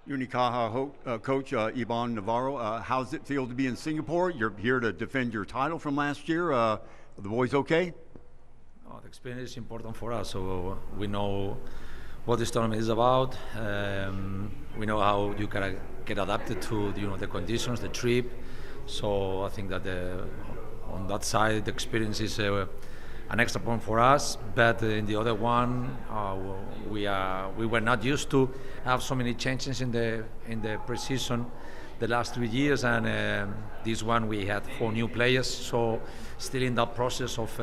Unicaja coach Ivan Navarro, how does it feel to be in Singapore? You're here to defend your title from last year. Are the boys okay? The experience is important for us, so we know what this tournament is about. We know how you can get adapted to the conditions, the trip. So I think that on that side, the experience is an extra point for us. But in the other one, we were not used to have so many changes in the preseason the last 3 years, and this one we had 4 new players. So still in that process of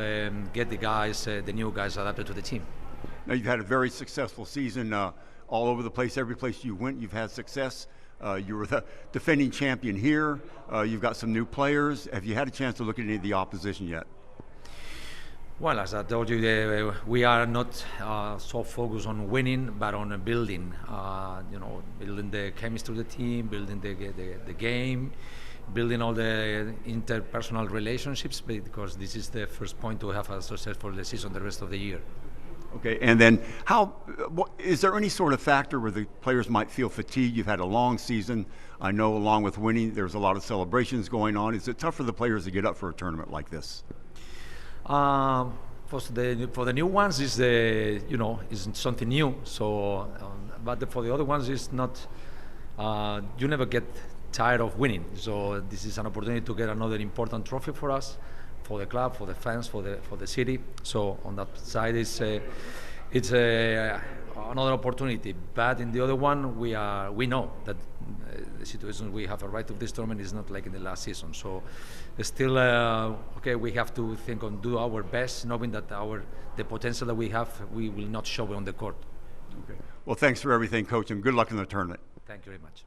get the new guys adapted to the team. Now you've had a very successful season all over the place. Every place you went, you've had success. You were the defending champion here. You've got some new players. Have you had a chance to look at any of the opposition yet? Well, as I told you, we are not so focused on winning, but on building. Building the chemistry of the team, building the game, building all the interpersonal relationships, because this is the first point to have a successful season the rest of the year. Okay, and then is there any sort of factor where the players might feel fatigued? You've had a long season. I know along with winning, there's a lot of celebrations going on. Is it tough for the players to get up for a tournament like this? For the new ones, is something new. So, but for the other ones, it's not. You never get tired of winning. So this is an opportunity to get another important trophy for us, for the club, for the fans, for the city. So on that side, it's another opportunity. But in the other one, we know that the situation we have a right of this tournament is not like in the last season. So still, we have to think and do our best, knowing that the potential that we have, we will not show it on the court. Okay. Well, thanks for everything, Coach, and good luck in the tournament. Thank you very much.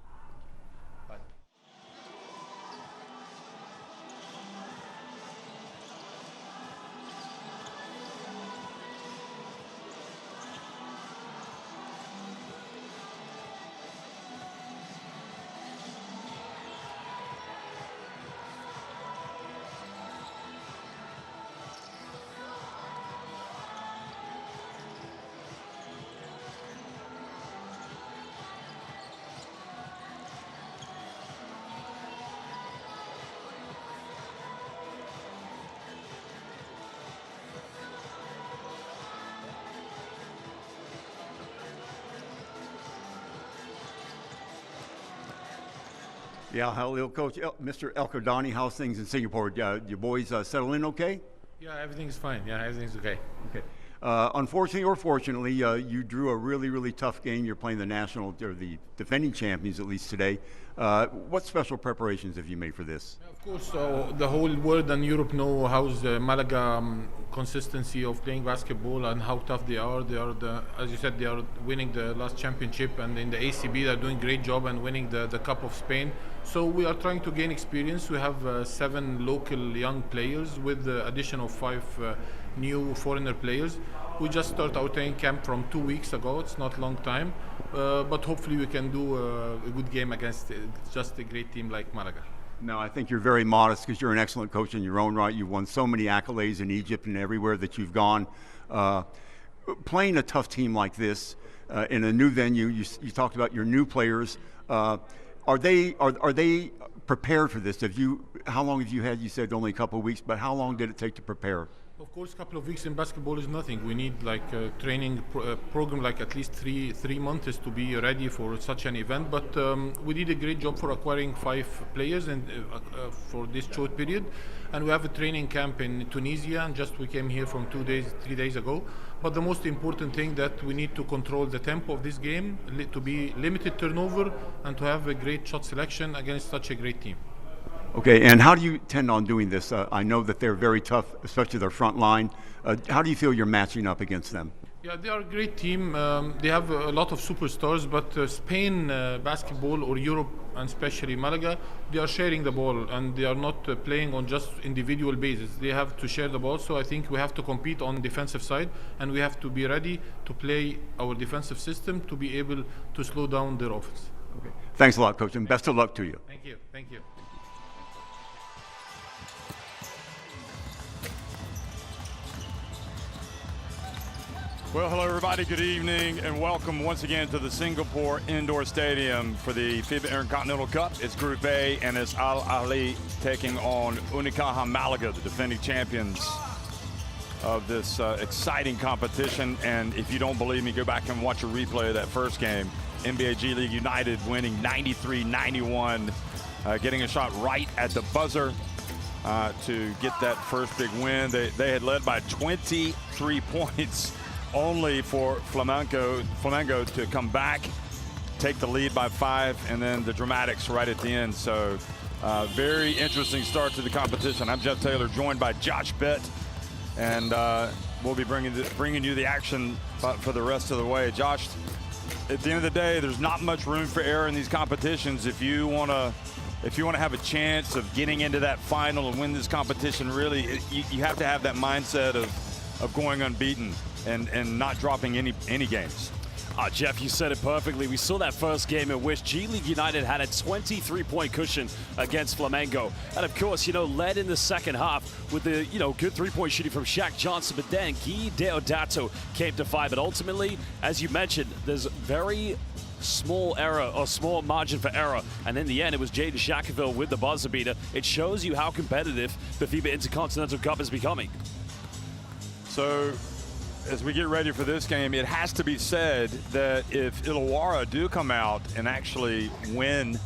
Yeah, hello, Coach. Mr. El Kardani, how's things in Singapore? Your boys settle in okay? Yeah, everything's fine. Yeah, everything's okay. Okay. Unfortunately or fortunately, you drew a really, really tough game. You're playing the national, or the defending champions at least today. What special preparations have you made for this? Yeah, of course, the whole world and Europe know how's the Malaga consistency of playing basketball and how tough they are. As you said, they are winning the last championship, and in the ACB they're doing a great job and winning the Cup of Spain. So we are trying to gain experience. We have 7 local young players with the addition of 5 new foreigner players. We just start our training camp from 2 weeks ago. It's not a long time, but hopefully we can do a good game against just a great team like Malaga. No, I think you're very modest because you're an excellent coach in your own right. You've won so many accolades in Egypt and everywhere that you've gone. Playing a tough team like this in a new venue, you talked about your new players. Are they prepared for this? How long have you had? You said only a couple of weeks, but how long did it take to prepare? Of course, a couple of weeks in basketball is nothing. We need like a training program, like at least three months to be ready for such an event. But we did a great job for acquiring 5 players and for this short period. And we have a training camp in Tunisia, and we came here from 3 days ago. But the most important thing that we need to control the tempo of this game, to be limited turnover, and to have a great shot selection against such a great team. Okay, and how do you intend on doing this? I know that they're very tough, especially their front line. How do you feel you're matching up against them? Yeah, they are a great team. They have a lot of superstars, but Spain basketball, or Europe, and especially Malaga, they are sharing the ball, and they are not playing on just individual basis. They have to share the ball, so I think we have to compete on defensive side, and we have to be ready to play our defensive system to be able to slow down their offense. Okay. Thanks a lot, Coach, and best of luck to you. Thank you. Thank you. Well, hello everybody, good evening, and welcome once again to the Singapore Indoor Stadium for the FIBA Intercontinental Cup. It's Group A, and it's Alahli taking on Unicaja Malaga, the defending champions of this exciting competition. And if you don't believe me, go back and watch a replay of that first game. NBA G League United winning 93-91, getting a shot right at the buzzer to get that first big win. They had led by 23 points, only for Flamengo to come back, take the lead by 5, and then the dramatics right at the end. So very interesting start to the competition. I'm Jeff Taylor, joined by Josh Bett, and we'll be bringing you the action for the rest of the way. Josh, at the end of the day, there's not much room for error in these competitions. If you want to have a chance of getting into that final and win this competition, really, you have to have that mindset of going unbeaten and not dropping any games. Jeff, you said it perfectly. We saw that first game in which G League United had a 23-point cushion against Flamengo. And of course, led in the second half with the, good three-point shooting from Shaq Johnson. But then Guy Deodato came to 5. But ultimately, as you mentioned, there's very small error or small margin for error. And in the end, it was Jaden Shackerville with the buzzer beater. It shows you how competitive the FIBA Intercontinental Cup is becoming. So, as we get ready for this game, it has to be said that if Illawarra do come out and actually win,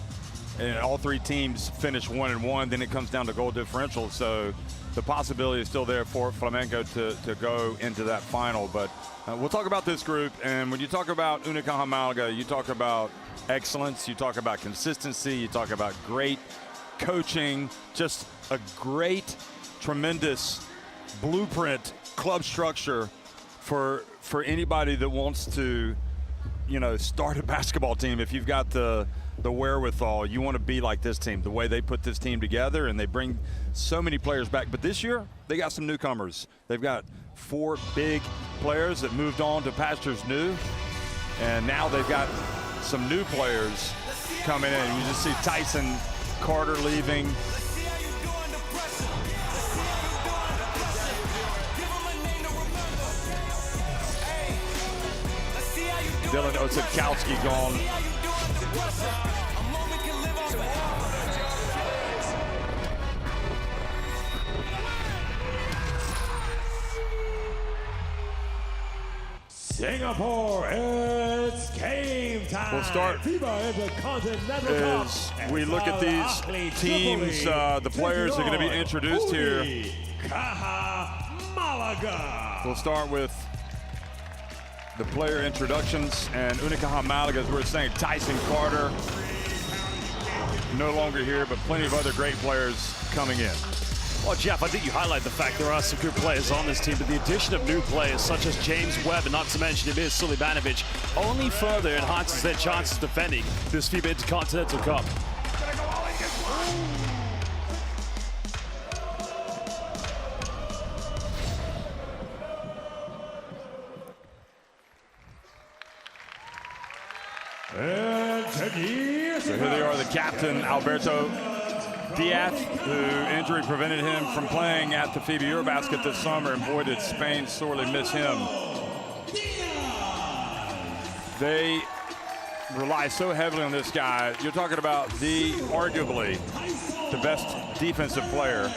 and all 3 teams finish 1-1, then it comes down to goal differential. So the possibility is still there for Flamengo to go into that final. But we'll talk about this group. And when you talk about Unicaja Malaga, you talk about excellence, you talk about consistency, you talk about great coaching, just a great, tremendous blueprint, club structure for anybody that wants to, start a basketball team. If you've got the wherewithal, you want to be like this team, the way they put this team together, and they bring so many players back. But this year, they got some newcomers. They've got 4 big players that moved on to pastures new, and now they've got some new players coming in. You just see Tyson Carter leaving. Dylan Osetkowski gone. Singapore, it's game time. We'll start as we look at these teams, the players are going to be introduced here. We'll start with the player introductions, and Unicaja Malaga, as we were saying, Tyson Carter, no longer here, but plenty of other great players coming in. Well, Jeff, I think you highlight the fact there are some good players on this team, but the addition of new players such as James Webb, and not to mention Emir Sulejmanovic, only further enhances their chances defending this FIBA Intercontinental Cup. So here they are, the captain, Alberto Diaz, who injury prevented him from playing at the FIBA Eurobasket this summer, and boy, did Spain sorely miss him. They rely so heavily on this guy. You're talking about arguably the best defensive player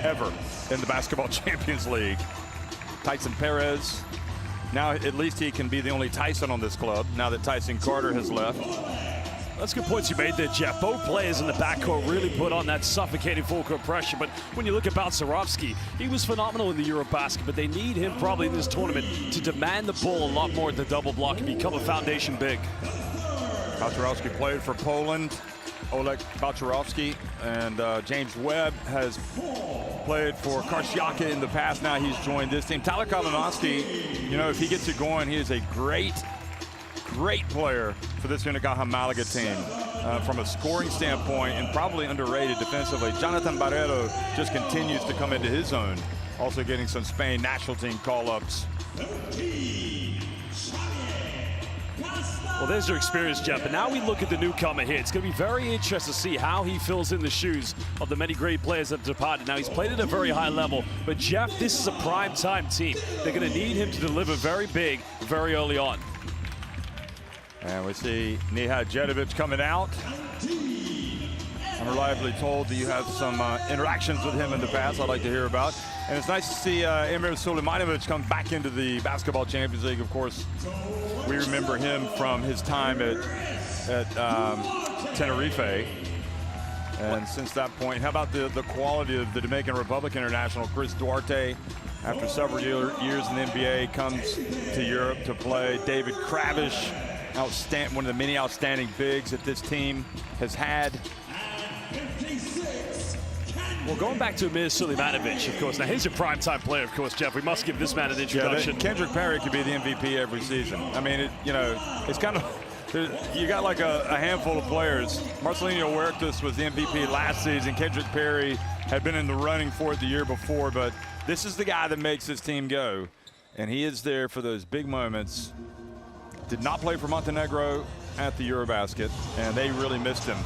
ever in the Basketball Champions League, Tyson Perez. Now at least he can be the only Tyson on this club now that Tyson Carter has left. That's good points you made there, Jeff. Both players in the backcourt really put on that suffocating full-court pressure. But when you look at Balcerovski, he was phenomenal in the Eurobasket, but they need him probably in this tournament to demand the ball a lot more at the double block and become a foundation big. Balcerovski played for Poland. Oleg Balcerovski, and James Webb has played for Karsiaka in the past. Now he's joined this team. Tyler Kalinowski, if he gets it going, he is a great player for this Unicaja Malaga team from a scoring standpoint, and probably underrated defensively. Jonathan Barreto just continues to come into his own, also getting some Spain national team call-ups. Well, there's your experience, Jeff. But now we look at the newcomer here. It's going to be very interesting to see how he fills in the shoes of the many great players that have departed. Now, he's played at a very high level. But, Jeff, this is a prime-time team. They're going to need him to deliver very big, very early on. And we see Nihad Jedovic coming out. I'm reliably told that you have some interactions with him in the past I'd like to hear about. And it's nice to see Emir Sulemanovic come back into the Basketball Champions League. Of course, we remember him from his time at Tenerife. And since that point, how about the quality of the Dominican Republic international? Chris Duarte, after several years in the NBA, comes to Europe to play. David Kravish, one of the many outstanding bigs that this team has had. Well, going back to Emir Sulemanovic, of course. Now, here's your primetime player, of course, Jeff. We must give this man an introduction. Yeah, Kendrick Perry could be the MVP every season. I mean, it's kind of, you got like a handful of players. Marcelino Huertas was the MVP last season. Kendrick Perry had been in the running for it the year before, but this is the guy that makes this team go. And he is there for those big moments. Did not play for Montenegro at the Eurobasket, and they really missed him.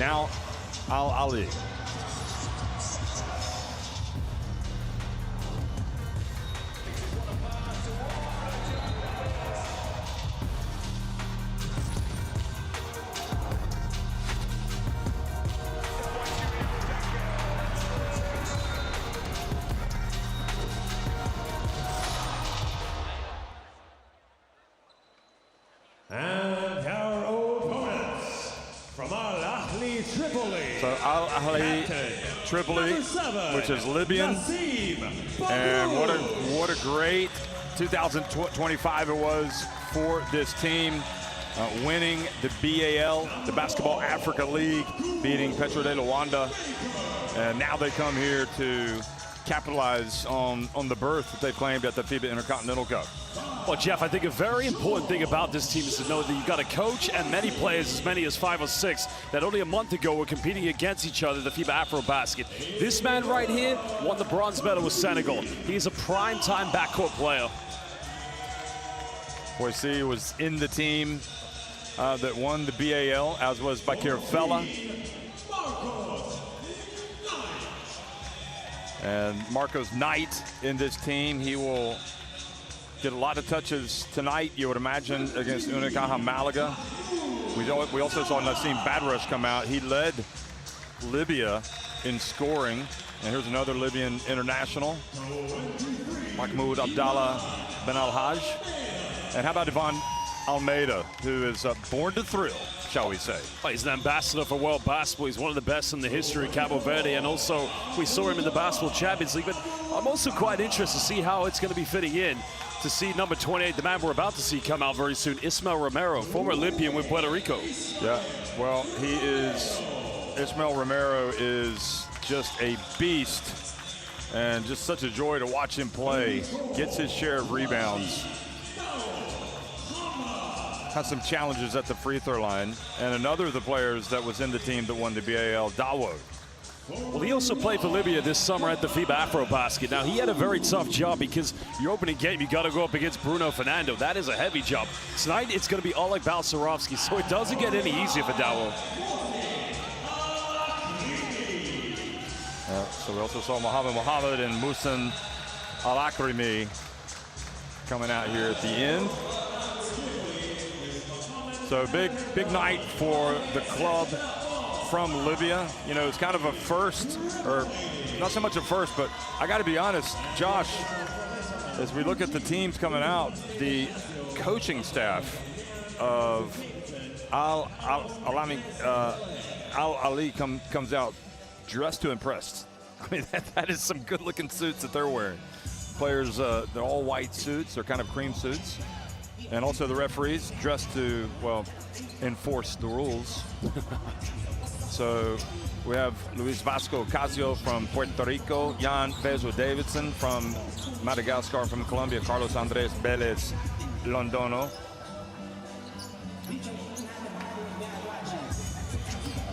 Now, Alahli. And our opponents from Alahli Tripoli. So Alahli Tripoli, which is Libyan, and what a great 2025 it was for this team, winning the BAL, the Basketball Africa League, beating Petro de Luanda, and now they come here to capitalize on the berth that they claimed at the FIBA Intercontinental Cup. Well, Jeff, I think a very important thing about this team is to know that you've got a coach and many players, as many as 5 or 6, that only a month ago were competing against each other in the FIBA Afrobasket. This man right here won the bronze medal with Senegal. He's a prime-time backcourt player. Boise was in the team that won the BAL, as was Bakir Fella. And Marcos Knight in this team. He will get a lot of touches tonight, you would imagine, against Unicaja Malaga. We also saw Nassim Badrush come out. He led Libya in scoring. And here's another Libyan international, Mahmoud Abdallah Ben Al-Haj. And how about Ivan Almeida, who is born to thrill, shall we say. Oh, he's an ambassador for world basketball. He's one of the best in the history of Cabo Verde, and also we saw him in the Basketball Champions League. But I'm also quite interested to see how it's going to be fitting in to see number 28, the man we're about to see come out very soon, Ismael Romero, former Olympian with Puerto Rico. Yeah, well, Ismael Romero is just a beast, and just such a joy to watch him play. Gets his share of rebounds. Has some challenges at the free throw line. And another of the players that was in the team that won the BAL, Dawood. Well, he also played for Libya this summer at the FIBA Afrobasket. Now, he had a very tough job because your opening game, you got to go up against Bruno Fernando. That is a heavy job. Tonight, it's going to be Oleg Balcerovski, so it doesn't get any easier for Dawood. So we also saw Mohamed and Muhsin Al-Akrimi coming out here at the end. So big night for the club from Libya. You know, it's kind of a first, or not so much a first, but I got to be honest, Josh, as we look at the teams coming out, the coaching staff of Al-Ali comes out dressed to impress. I mean, that is some good-looking suits that they're wearing. Players, they're all white suits, they're kind of cream suits. And also the referees dressed to, well, enforce the rules. So we have Luis Vasco Ocasio from Puerto Rico, Jan Bezo Davidson from Madagascar, from Colombia, Carlos Andres Vélez Londono.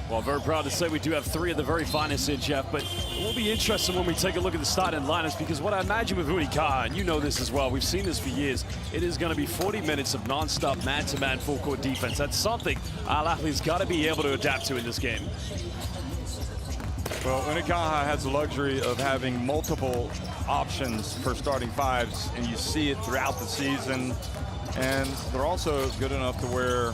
Well, very proud to say we do have 3 of the very finest here, Jeff, but it will be interesting when we take a look at the starting lineups, because what I imagine with Unicaja, and you know this as well, we've seen this for years, it is going to be 40 minutes of non-stop man-to-man full-court defense. That's something Alahli's got to be able to adapt to in this game. Well, Unicaja has the luxury of having multiple options for starting fives, and you see it throughout the season. And they're also good enough to where,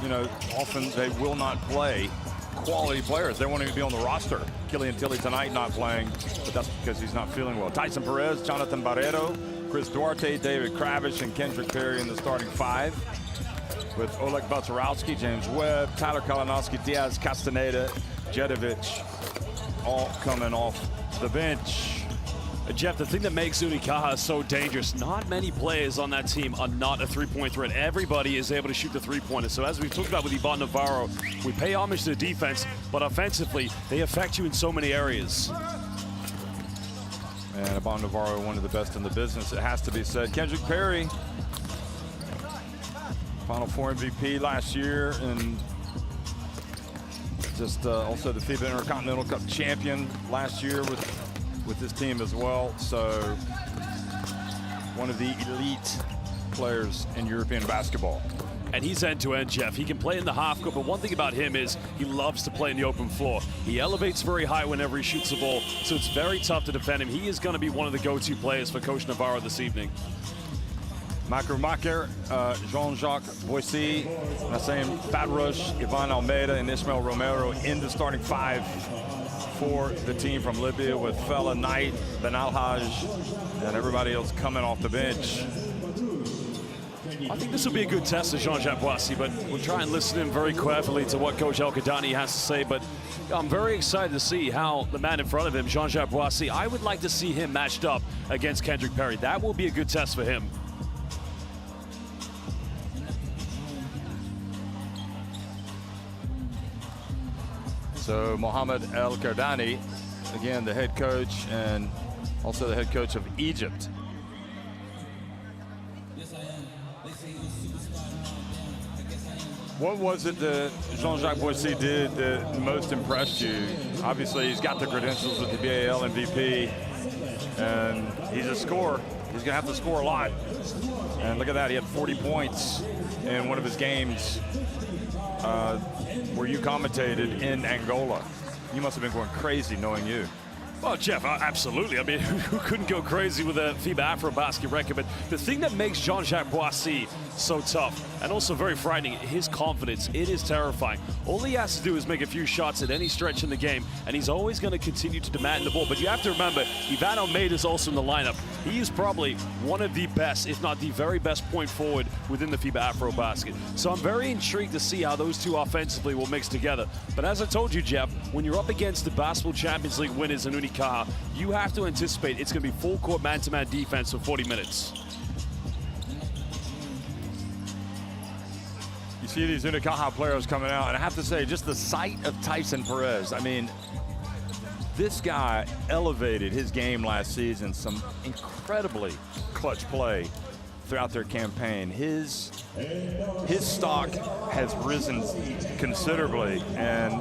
you know, often they will not play quality players. They won't even be on the roster. Killian Tilly tonight not playing, but that's because he's not feeling well. Tyson Perez, Jonathan Barreto, Chris Duarte, David Kravish, and Kendrick Perry in the starting 5. With Oleg Balcerowski, James Webb, Tyler Kalinowski, Diaz Castaneda, Jedovic, all coming off the bench. Jeff, the thing that makes Unicaja so dangerous, not many players on that team are not a three-point threat. Everybody is able to shoot the three-pointer. So as we've talked about with Ivan Navarro, we pay homage to the defense, but offensively, they affect you in so many areas. And Ivan Navarro, one of the best in the business, it has to be said. Kendrick Perry, Final Four MVP last year, and just also the FIBA Intercontinental Cup champion last year with this team as well. So one of the elite players in European basketball. And he's end-to-end, Jeff. He can play in the half court, but one thing about him is he loves to play in the open floor. He elevates very high whenever he shoots the ball, so it's very tough to defend him. He is going to be one of the go-to players for Coach Navarro this evening. Makar Makar, Jean-Jacques Boissy, Nassim Badrush, Ivan Almeida, and Ismael Romero in the starting 5 for the team from Libya, with Fella Knight, Ben Alhaj, and everybody else coming off the bench. I think this will be a good test of Jean-Jacques Boissy, but we'll try and listen in very carefully to what Coach El-Kadani has to say. But I'm very excited to see how the man in front of him, Jean-Jacques Boissy, I would like to see him matched up against Kendrick Perry. That will be a good test for him. So Mohamed El-Kadani, again, the head coach and also the head coach of Egypt. What was it that Jean-Jacques Boissy did that most impressed you? Obviously, he's got the credentials with the BAL MVP, and he's a scorer. He's gonna have to score a lot. And look at that, he had 40 points in one of his games where you commentated in Angola. You must have been going crazy knowing you. Well, Jeff, absolutely. I mean, who couldn't go crazy with a FIBA Afrobasket record? But the thing that makes Jean-Jacques Boissy so tough and also very frightening, his confidence, it is terrifying. All he has to do is make a few shots at any stretch in the game, and he's always going to continue to demand the ball. But you have to remember, Ivan Almeida is also in the lineup. He is probably one of the best, if not the very best point forward within the FIBA Afrobasket. So I'm very intrigued to see how those two offensively will mix together. But as I told you, Jeff, when you're up against the Basketball Champions League winners in Unicaja, you have to anticipate it's going to be full-court man-to-man defense for 40 minutes. You see these Unicaja players coming out, and I have to say, just the sight of Tyson Perez, I mean, this guy elevated his game last season, some incredibly clutch play throughout their campaign. His stock has risen considerably, and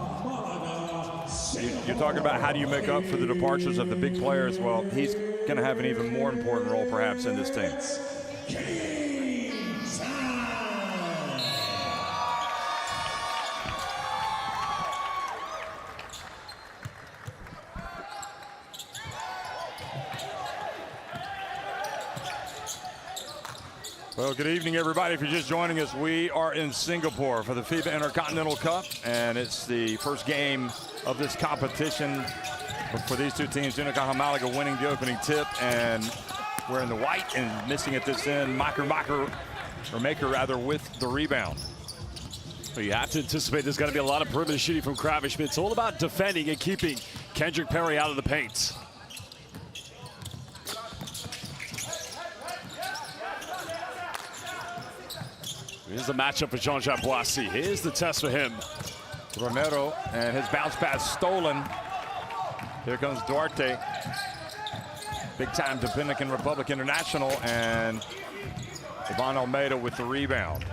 you're talking about how do you make up for the departures of the big players. Well, he's going to have an even more important role perhaps in this team. Well, good evening, everybody. If you're just joining us, we are in Singapore for the FIBA Intercontinental Cup, and it's the first game of this competition for these two teams. Unicaja Malaga winning the opening tip, and wearing the white and missing at this end. Maker with the rebound. Well, you have to anticipate there's going to be a lot of perimeter shooting from Kravish, but it's all about defending and keeping Kendrick Perry out of the paint. Here's the matchup for Jean-Jacques Boissy. Here's the test for him. Romero, and his bounce pass stolen. Here comes Duarte. Big-time Dominican Republic international, and Ivan Almeida with the rebound.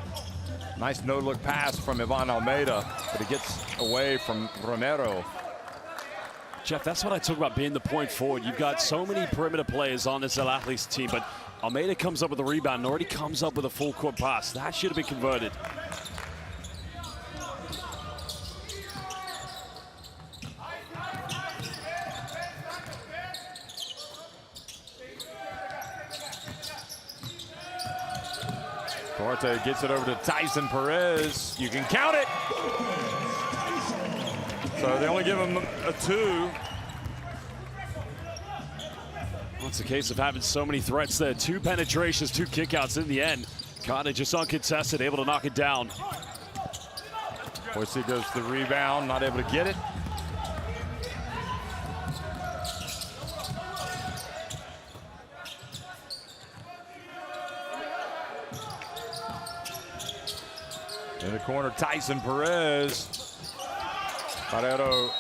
Nice no-look pass from Ivan Almeida. but he gets away from Romero. Jeff, that's what I talk about being the point forward. You've got so many perimeter players on this Alahli's team, but Almeida comes up with a rebound and already comes up with a full court pass. That should have been converted. Duarte gets it over to Tyson Perez. You can count it. So they only give him a 2. Well, it's a case of having so many threats there. 2 penetrations, 2 kickouts in the end. Kind of just uncontested, able to knock it down. Boise goes to the rebound, not able to get it. In the corner, Tyson Perez. Barrero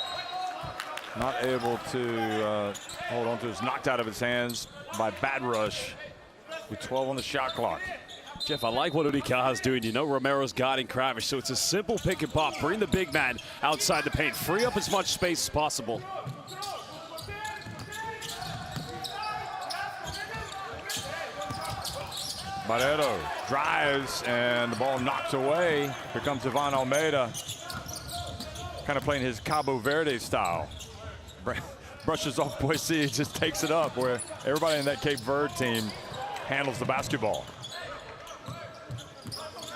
not able to hold on to it. It's knocked out of his hands by Bad Rush with 12 on the shot clock. Jeff, I like what Unicaja's doing. You know Romero's guarding Kravish, so it's a simple pick and pop. Bring the big man outside the paint. Free up as much space as possible. Barrero drives and the ball knocks away. Here comes Ivan Almeida. Kind of playing his Cabo Verde style. Brushes off Boise, just takes it up, where everybody in that Cape Verde team handles the basketball.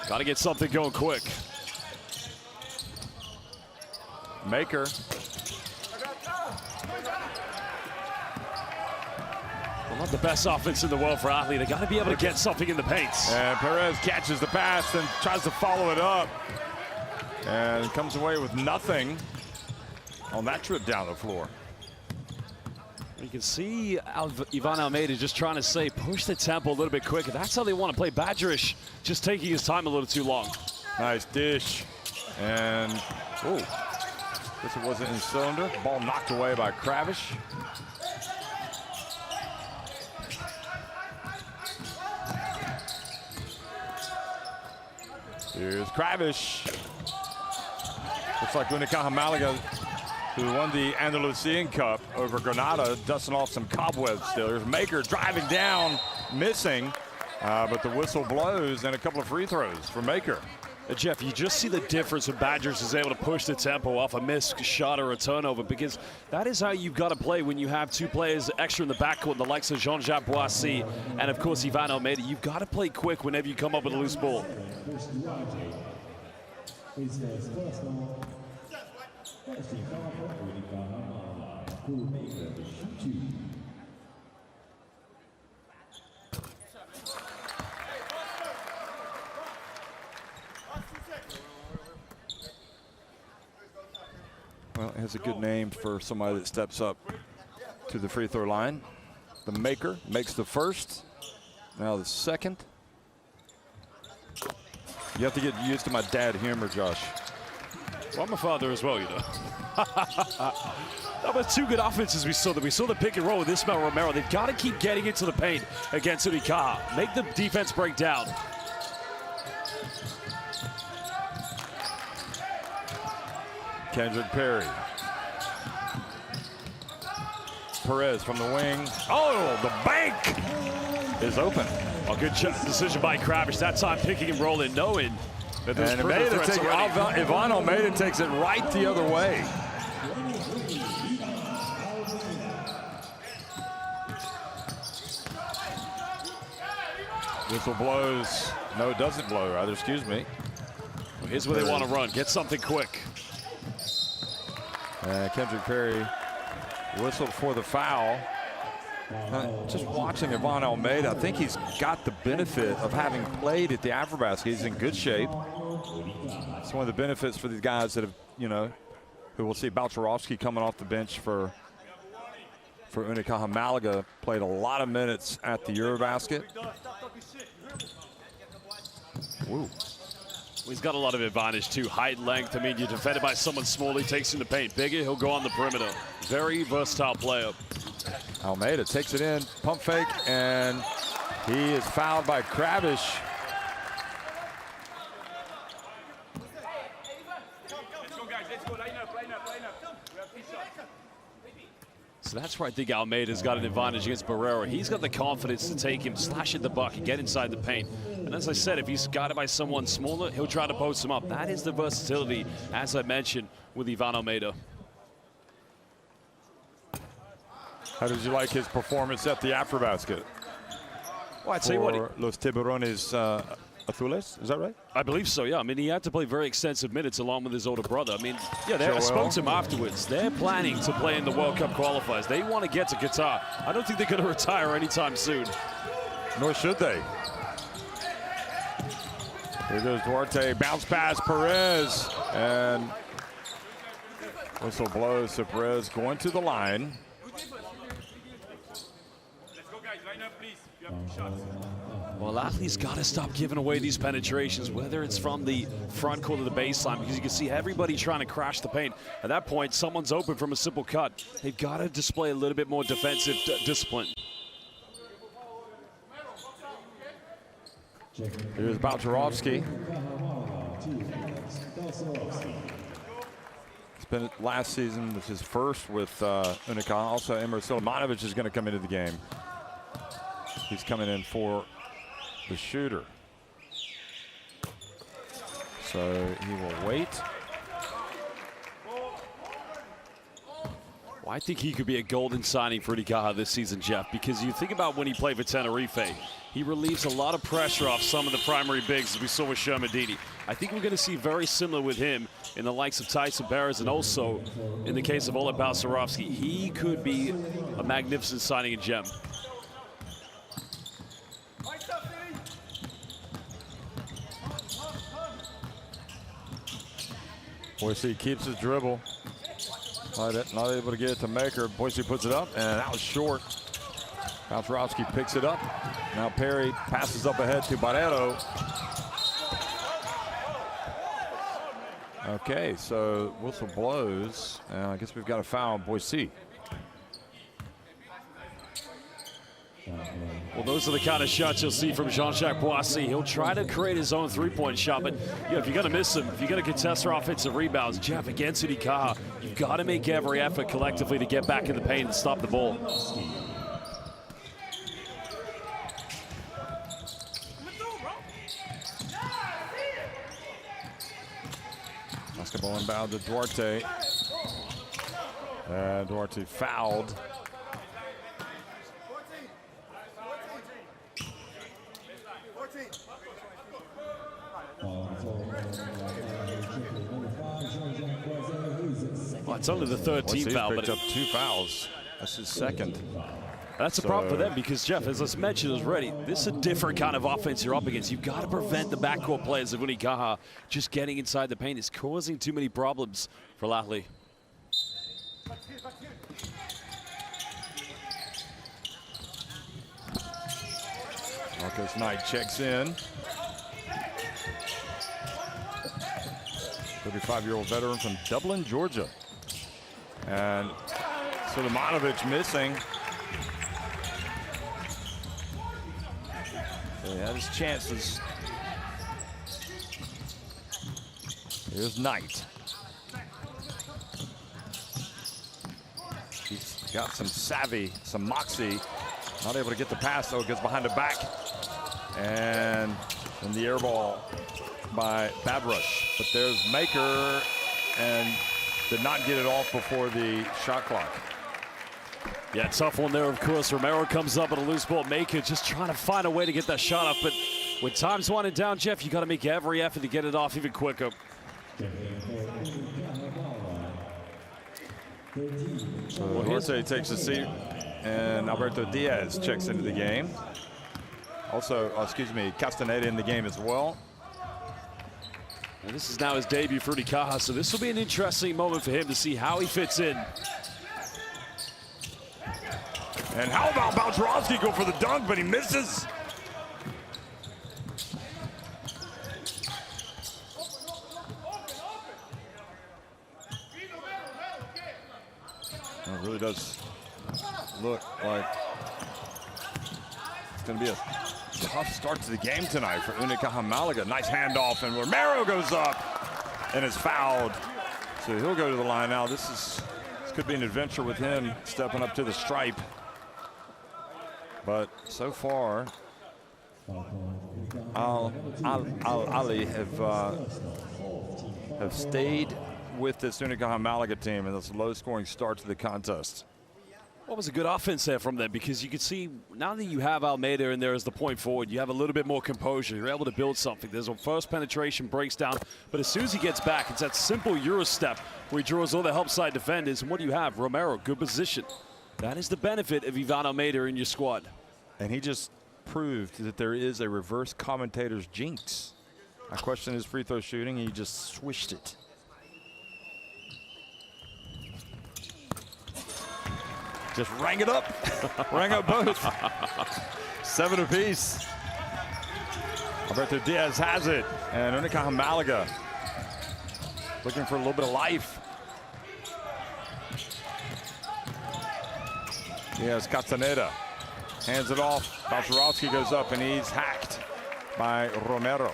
Got to get something going quick. Maker. Well, not the best offense in the world for Alahli. They got to be able to get something in the paint. And Perez catches the pass and tries to follow it up. And comes away with nothing on that trip down the floor. You can see Ivan Almeida just trying to say, push the tempo a little bit quicker. That's how they want to play. Badgerish just taking his time a little too long. Nice dish. And, oh, guess it wasn't in cylinder. Ball knocked away by Kravish. Here's Kravish. Looks like Unicaja Malaga, who won the Andalusian Cup over Granada, dusting off some cobwebs still. There's Maker driving down, missing, but the whistle blows and a couple of free throws for Maker. Jeff, you just see the difference when Badgers is able to push the tempo off a missed shot or a turnover, because that is how you've got to play when you have 2 players extra in the backcourt, the likes of Jean-Jacques Boissy and, of course, Ivan Almeida. You've got to play quick whenever you come up with a loose ball. Well, it has a good name for somebody that steps up to the free throw line. The Maker makes the first, now the second. You have to get used to my dad humor, Josh. Well, I'm a father as well, you know. That was 2 good offenses we saw. We saw the pick and roll with Ismael Romero. They've got to keep getting into the paint against Unicaja. Make the defense break down. Kendrick Perry. Perez from the wing. Oh, the bank is open. A good decision by Kravish. That time picking and rolling, knowing that there's further threats already. Ivan Almeida takes it right the other way. Whistle blows. No, it doesn't blow, rather, excuse me. Well, here's where they want to run. Get something quick. Kendrick Perry whistled for the foul. Just watching Ivan Almeida, I think he's got the benefit of having played at the AfroBasket. He's in good shape. It's one of the benefits for these guys that have, you know, who we'll see. Balcherovsky coming off the bench for Unicaja Malaga, played a lot of minutes at the Eurobasket. Woo. He's got a lot of advantage too. Height, length. I mean, you're defended by someone small, he takes in the paint. Bigger, he'll go on the perimeter. Very versatile player. Almeida takes it in, pump fake, and he is fouled by Kravish. So that's where I think Almeida's got an advantage against Barrero. He's got the confidence to take him, slash at the buck, and get inside the paint. And as I said, if he's guarded by someone smaller, he'll try to post him up. That is the versatility, as I mentioned, with Ivan Almeida. How did you like his performance at the afterbasket? Well, I'd say what Los Tiburones Azules, is that right? I believe so, yeah. I mean, he had to play very extensive minutes along with his older brother. I mean, yeah, I spoke to him afterwards. They're planning to play in the World Cup qualifiers. They want to get to Qatar. I don't think they're going to retire anytime soon. Nor should they. Here goes Duarte, bounce pass, Perez, and whistle blows to Perez going to the line. Well, Alahli's got to stop giving away these penetrations, whether it's from the front court of the baseline, because you can see everybody trying to crash the paint. At that point, someone's open from a simple cut. They've got to display a little bit more defensive discipline. Here's Balcerovski. It's been last season, which is first with Unicaja. Also, Emir Silimanovic is going to come into the game. He's coming in for the shooter. So he will wait. Well, I think he could be a golden signing for Unicaja this season, Jeff, because you think about when he played for Tenerife, he relieves a lot of pressure off some of the primary bigs, as we saw with Shermadini. I think we're going to see very similar with him in the likes of Tyson Barres, and also in the case of Oleg Balcerovski. He could be a magnificent signing and gem. Boise keeps his dribble. Not able to get it to Maker. Boise puts it up, and that was short. Balcerovski picks it up. Now Perry passes up ahead to Barrero. Okay, so whistle blows. I guess we've got a foul on Boise. Well, those are the kind of shots you'll see from Jean-Jacques Boissy. He'll try to create his own three-point shot, but if you're going to miss him, if you're going to contest their offensive rebounds, Jeff, against Unicaja, you've got to make every effort collectively to get back in the paint and stop the ball. Basketball inbound to Duarte. Duarte fouled. Well, it's only the third team foul, but up 2 fouls. That's his second. That's a problem for them because, Jeff, as I mentioned already, this is a different kind of offense you're up against. You've got to prevent the backcourt players of Unicaja just getting inside the paint. It's causing too many problems for Alahli. Marcus Knight checks in. 35-year-old veteran from Dublin, Georgia. And Silimanovic missing. So he had his chances. Here's Knight. He's got some savvy, some moxie. Not able to get the pass, though. Gets behind the back. And the air ball by Bad Rush. But there's Maker, and did not get it off before the shot clock. Yeah, tough one there, of course. Romero comes up at a loose ball. Maker just trying to find a way to get that shot up. But when time's winding down, Jeff, you got to make every effort to get it off even quicker. So Duarte takes a seat, and Alberto Diaz checks into the game. Also, Castaneda in the game as well. And this is now his debut for Unicaja, so this will be an interesting moment for him to see how he fits in. And how about Balcerovski go for the dunk, but he misses. It really does look like it's going to be a tough start to the game tonight for Unicaja Malaga. Nice handoff, and Romero goes up and is fouled. So he'll go to the line now. This could be an adventure with him stepping up to the stripe. But so far, Alahli have stayed with this Unicaja Malaga team in this low-scoring start to the contest. What was a good offense there from them, because you could see now that you have Almeida in there as the point forward, you have a little bit more composure. You're able to build something. There's a first penetration, breaks down, but as soon as he gets back, it's that simple Euro step where he draws all the help side defenders. And what do you have? Romero, good position. That is the benefit of Ivan Almeida in your squad. And he just proved that there is a reverse commentator's jinx. I questioned his free throw shooting, and he just swished it. Just rang it up. Rang up both. 7 apiece. Alberto Diaz has it. And Unicaja Malaga looking for a little bit of life. Here's Castaneda. Hands it off. Balcerovski goes up, and he's hacked by Romero.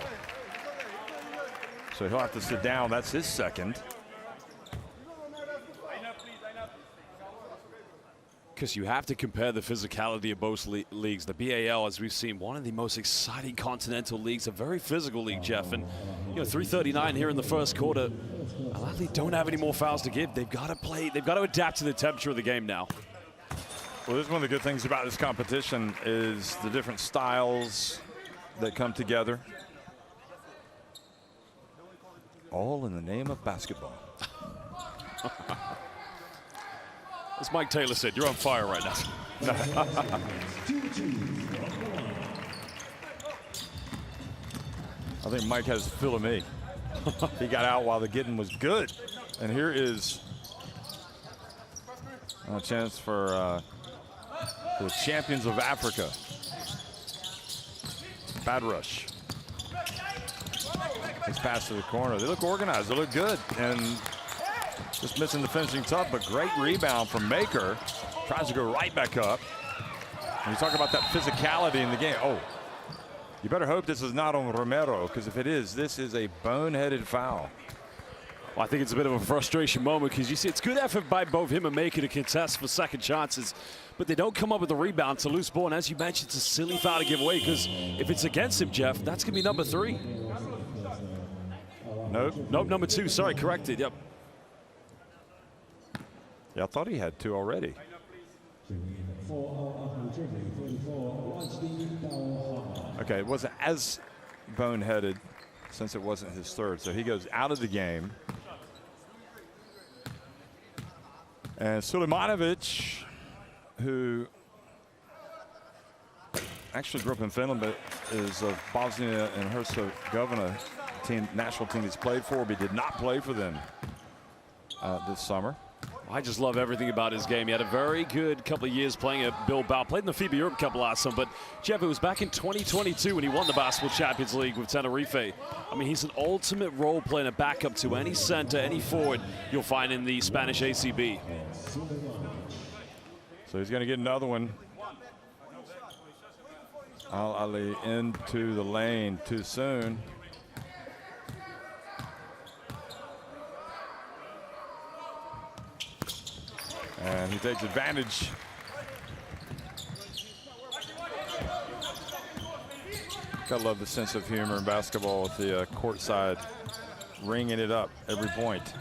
So he'll have to sit down. That's his second. Because you have to compare the physicality of both leagues. The BAL, as we've seen, one of the most exciting continental leagues, a very physical league, Jeff. And, 3:39 here in the first quarter. Alahli don't have any more fouls to give. They've got to play. They've got to adapt to the temperature of the game now. Well, this is one of the good things about this competition is the different styles that come together. All in the name of basketball. As Mike Taylor said, you're on fire right now. I think Mike has a feel of me. He got out while the getting was good. And here is a chance for the champions of Africa. Bad rush. It's passed to the corner. They look organized. They look good. And just missing the finishing touch, but great rebound from Maker. Tries to go right back up. And you talk about that physicality in the game. Oh, you better hope this is not on Romero, because if it is, this is a boneheaded foul. Well, I think it's a bit of a frustration moment, because you see it's good effort by both him and Maker to contest for second chances, but they don't come up with the rebound. It's a loose ball, and as you mentioned, it's a silly foul to give away, because if it's against him, Jeff, that's going to be number 3. Nope, number 2. Sorry, corrected. Yep. Yeah, I thought he had 2 already. Okay, it wasn't as boneheaded since it wasn't his third. So he goes out of the game. And Sulemanovic, who actually grew up in Finland, but is of Bosnia and Herzegovina national team he's played for, but he did not play for them this summer. I just love everything about his game. He had a very good couple of years playing at Bilbao. Played in the FIBA Europe Cup last summer. But, Jeff, it was back in 2022 when he won the Basketball Champions League with Tenerife. I mean, he's an ultimate role player, a backup to any center, any forward you'll find in the Spanish ACB. So he's going to get another one. Alahli into the lane too soon. And he takes advantage. Gotta love the sense of humor in basketball with the court side ringing it up every point.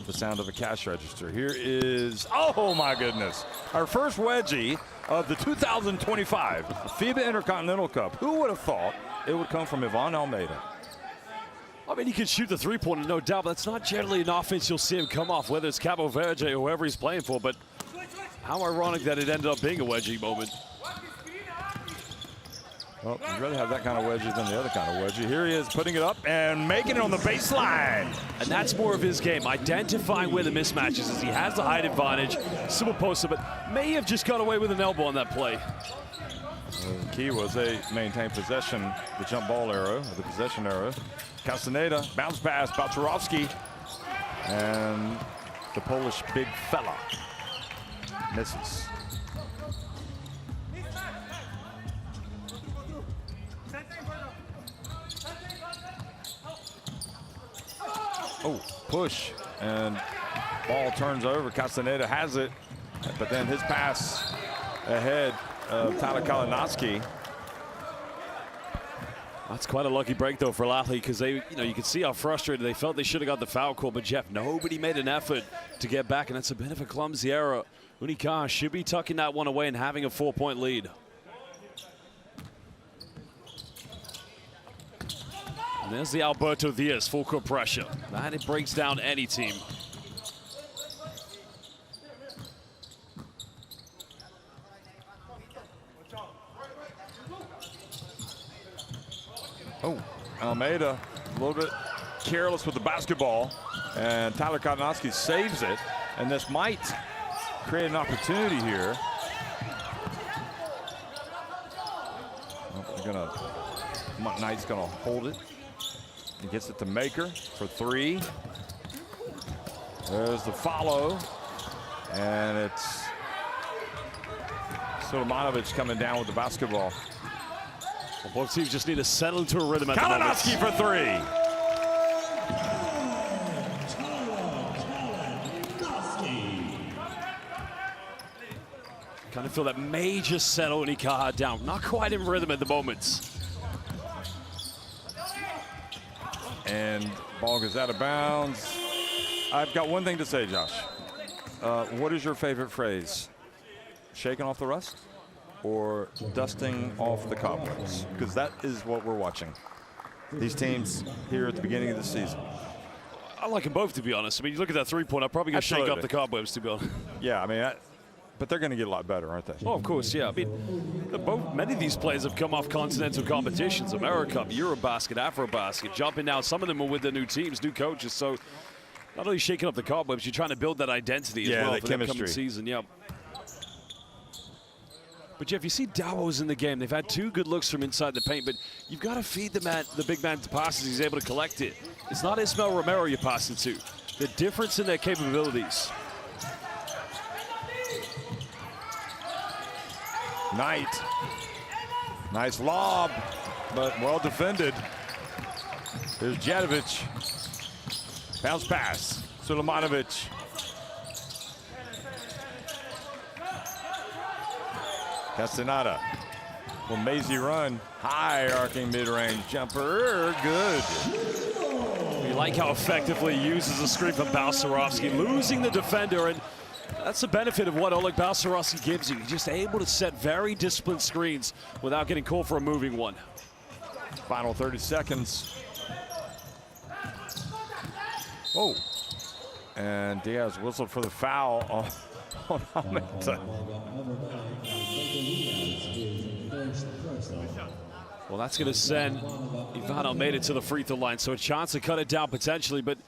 The sound of a cash register. Here is, oh my goodness, our first wedgie of the 2025 FIBA Intercontinental Cup. Who would have thought it would come from Ivan Almeida? I mean, he can shoot the three-pointer, no doubt, but that's not generally an offense you'll see him come off, whether it's Cabo Verde or whoever he's playing for. But how ironic that it ended up being a wedgie moment. Well, you'd rather have that kind of wedgie than the other kind of wedgie. Here he is putting it up and making it on the baseline. And that's more of his game, identifying where the mismatch is. He has the height advantage, super poster, but may have just got away with an elbow on that play. The key was they maintained possession, the jump ball arrow, the possession arrow. Castaneda, bounce pass, Balcerovski, and the Polish big fella misses. Oh, push, and ball turns over. Castaneda has it, but then his pass ahead of Tyler Kalinowski. That's quite a lucky break, though, for Alahli, because they, you could see how frustrated they felt. They should have got the foul call, but Jeff, nobody made an effort to get back, and that's a bit of a clumsy error. Unicaja should be tucking that one away and having a 4-point lead. And there's the Alberto Diaz full court pressure. That it breaks down any team. Oh, Almeida a little bit careless with the basketball, and Tyler Kalinowski saves it, and this might create an opportunity here. Knight's gonna hold it. He gets it to Maker for 3. There's the follow, and it's Sulemanovic coming down with the basketball. Well, both teams just need to settle into a rhythm at the moment. Kalinowski for 3. Kind of feel that major settle Unicaja down. Not quite in rhythm at the moment. And ball goes out of bounds. I've got one thing to say, Josh. What is your favorite phrase? Shaking off the rust or dusting off the cobwebs? Because that is what we're watching. These teams here at the beginning of the season. I like them both, to be honest. I mean, you look at that three-point, I'm probably going to shake up the cobwebs, to be honest. Yeah, I mean, but they're going to get a lot better, aren't they? Oh, of course, yeah. I mean, many of these players have come off continental competitions, AmeriCup, Eurobasket, Afrobasket, jumping down. Some of them are with their new teams, new coaches. So not only shaking up the cobwebs, you're trying to build that identity as well for the upcoming season. Yeah. But Jeff, you see Dawo's in the game. They've had 2 good looks from inside the paint, but you've got to feed the big man to passes. He's able to collect it. It's not Ismael Romero you're passing to. The difference in their capabilities. Knight. Nice lob, but well defended. There's Jadovich. Bounce pass. Sulemanovic. Castaneda. Well, mazy run. High arcing mid-range jumper. Good. You like how effectively he uses a screen from Balcerowski, losing the defender, and that's the benefit of what Oleg Balcerowski gives you. He's just able to set very disciplined screens without getting called for a moving one. Final 30 seconds. Oh. And Diaz whistled for the foul on Almeida. Well, that's going to send Ivan Almeida to the free throw line, so a chance to cut it down potentially, but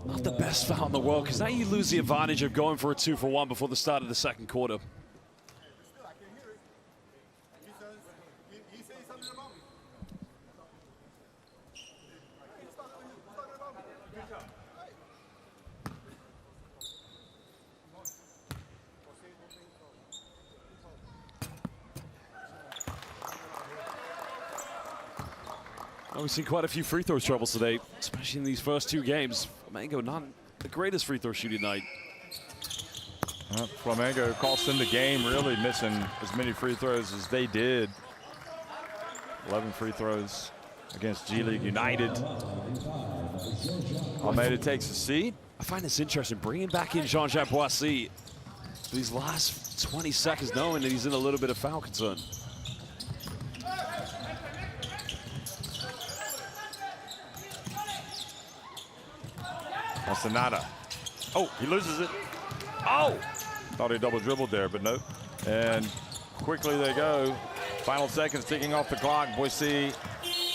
not the best foul in the world, because now you lose the advantage of going for a 2-for-1 before the start of the second quarter. We've seen quite a few free throw troubles today, especially in these first 2 games. Flamengo not the greatest free throw shooting night. Flamengo cost them the game, really missing as many free throws as they did. 11 free throws against G League United. Almeida takes a seat. I find this interesting, bringing back in Jean-Jacques Boissy these last 20 seconds, knowing that he's in a little bit of foul concern. Castaneda. Oh, he loses it. Oh! Thought he double dribbled there, but nope. And quickly they go. Final seconds ticking off the clock. Boissy,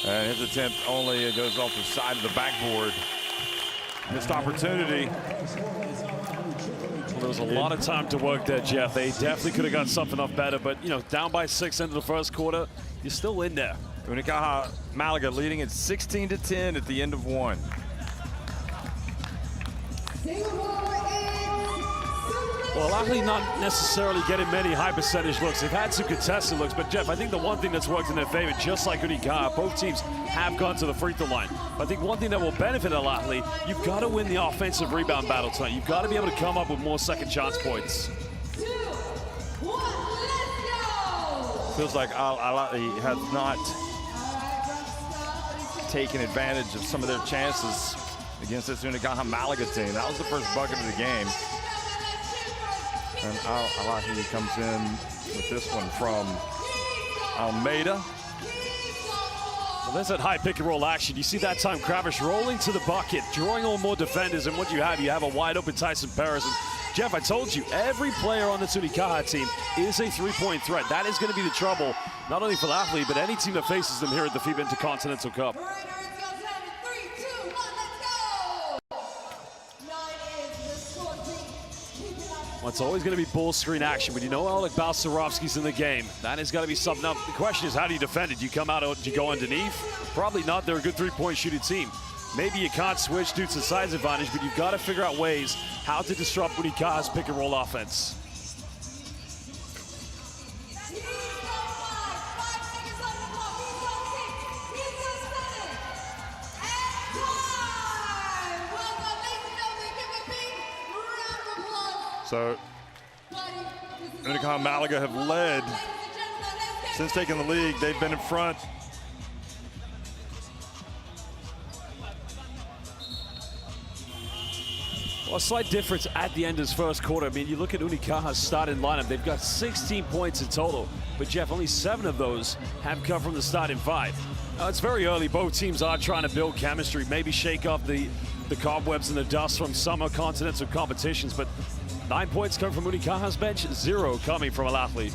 and his attempt only, it goes off the side of the backboard. Missed opportunity. Well, there was a lot of time to work there, Jeff. They definitely could have got something off better, but down by 6 into the first quarter, you're still in there. Unicaja Malaga leading at 16-10 at the end of 1. Singapore is Well, Alahli not necessarily getting many high percentage looks. They've had some contested looks, but Jeff, I think the one thing that's worked in their favor, just like Unicaja, both teams have gone to the free throw line. But I think one thing that will benefit Alahli, you've got to win the offensive rebound battle tonight. You've got to be able to come up with more second chance points. 2, 1, let's go! Feels like Alahli has not taken advantage of some of their chances against this Unicaja Malaga team. That was the first bucket of the game. And Alahli comes in with this one from Almeida. Well, there's that high pick and roll action. You see that time Kravish rolling to the bucket, drawing on more defenders, and what you have a wide open Tyson Perez. And Jeff, I told you, every player on the Unicaja team is a three-point threat. That is going to be the trouble, not only for Alahli, but any team that faces them here at the FIBA Intercontinental Cup. Well, it's always going to be ball screen action. When you know Alec Balcerovski's in the game, that has got to be something. Now, the question is, how do you defend it? Do you come out, do you go underneath? Probably not. They're a good three-point shooting team. Maybe you can't switch due to the size advantage, but you've got to figure out ways how to disrupt Unicaja's pick-and-roll offense. So, Unicaja Malaga have led since taking the league. They've been in front. Well, a slight difference at the end of this first quarter. I mean, you look at Unicaja's starting lineup. They've got 16 points in total. But, Jeff, only 7 of those have come from the starting 5. It's very early. Both teams are trying to build chemistry, maybe shake off the cobwebs and the dust from summer continental competitions. But 9 points come from Unicaja's bench, 0 coming from Alahli.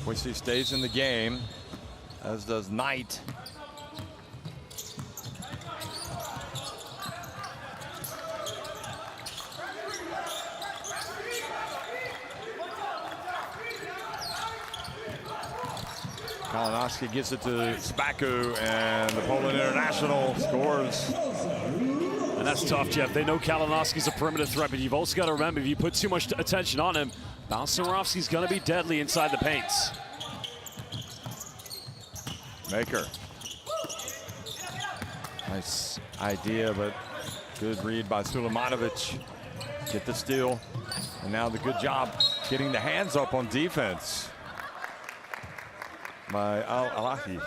Quincy stays in the game, as does Knight. Kalinowski gets it to Spaku, and the Poland international scores. And that's tough, Jeff. They know Kalinowski's a perimeter threat, but you've also got to remember, if you put too much attention on him, Balcerovski's going to be deadly inside the paints. Maker. Nice idea, but good read by Sulemanovic. Get the steal, and now the good job getting the hands up on defense by Alahli.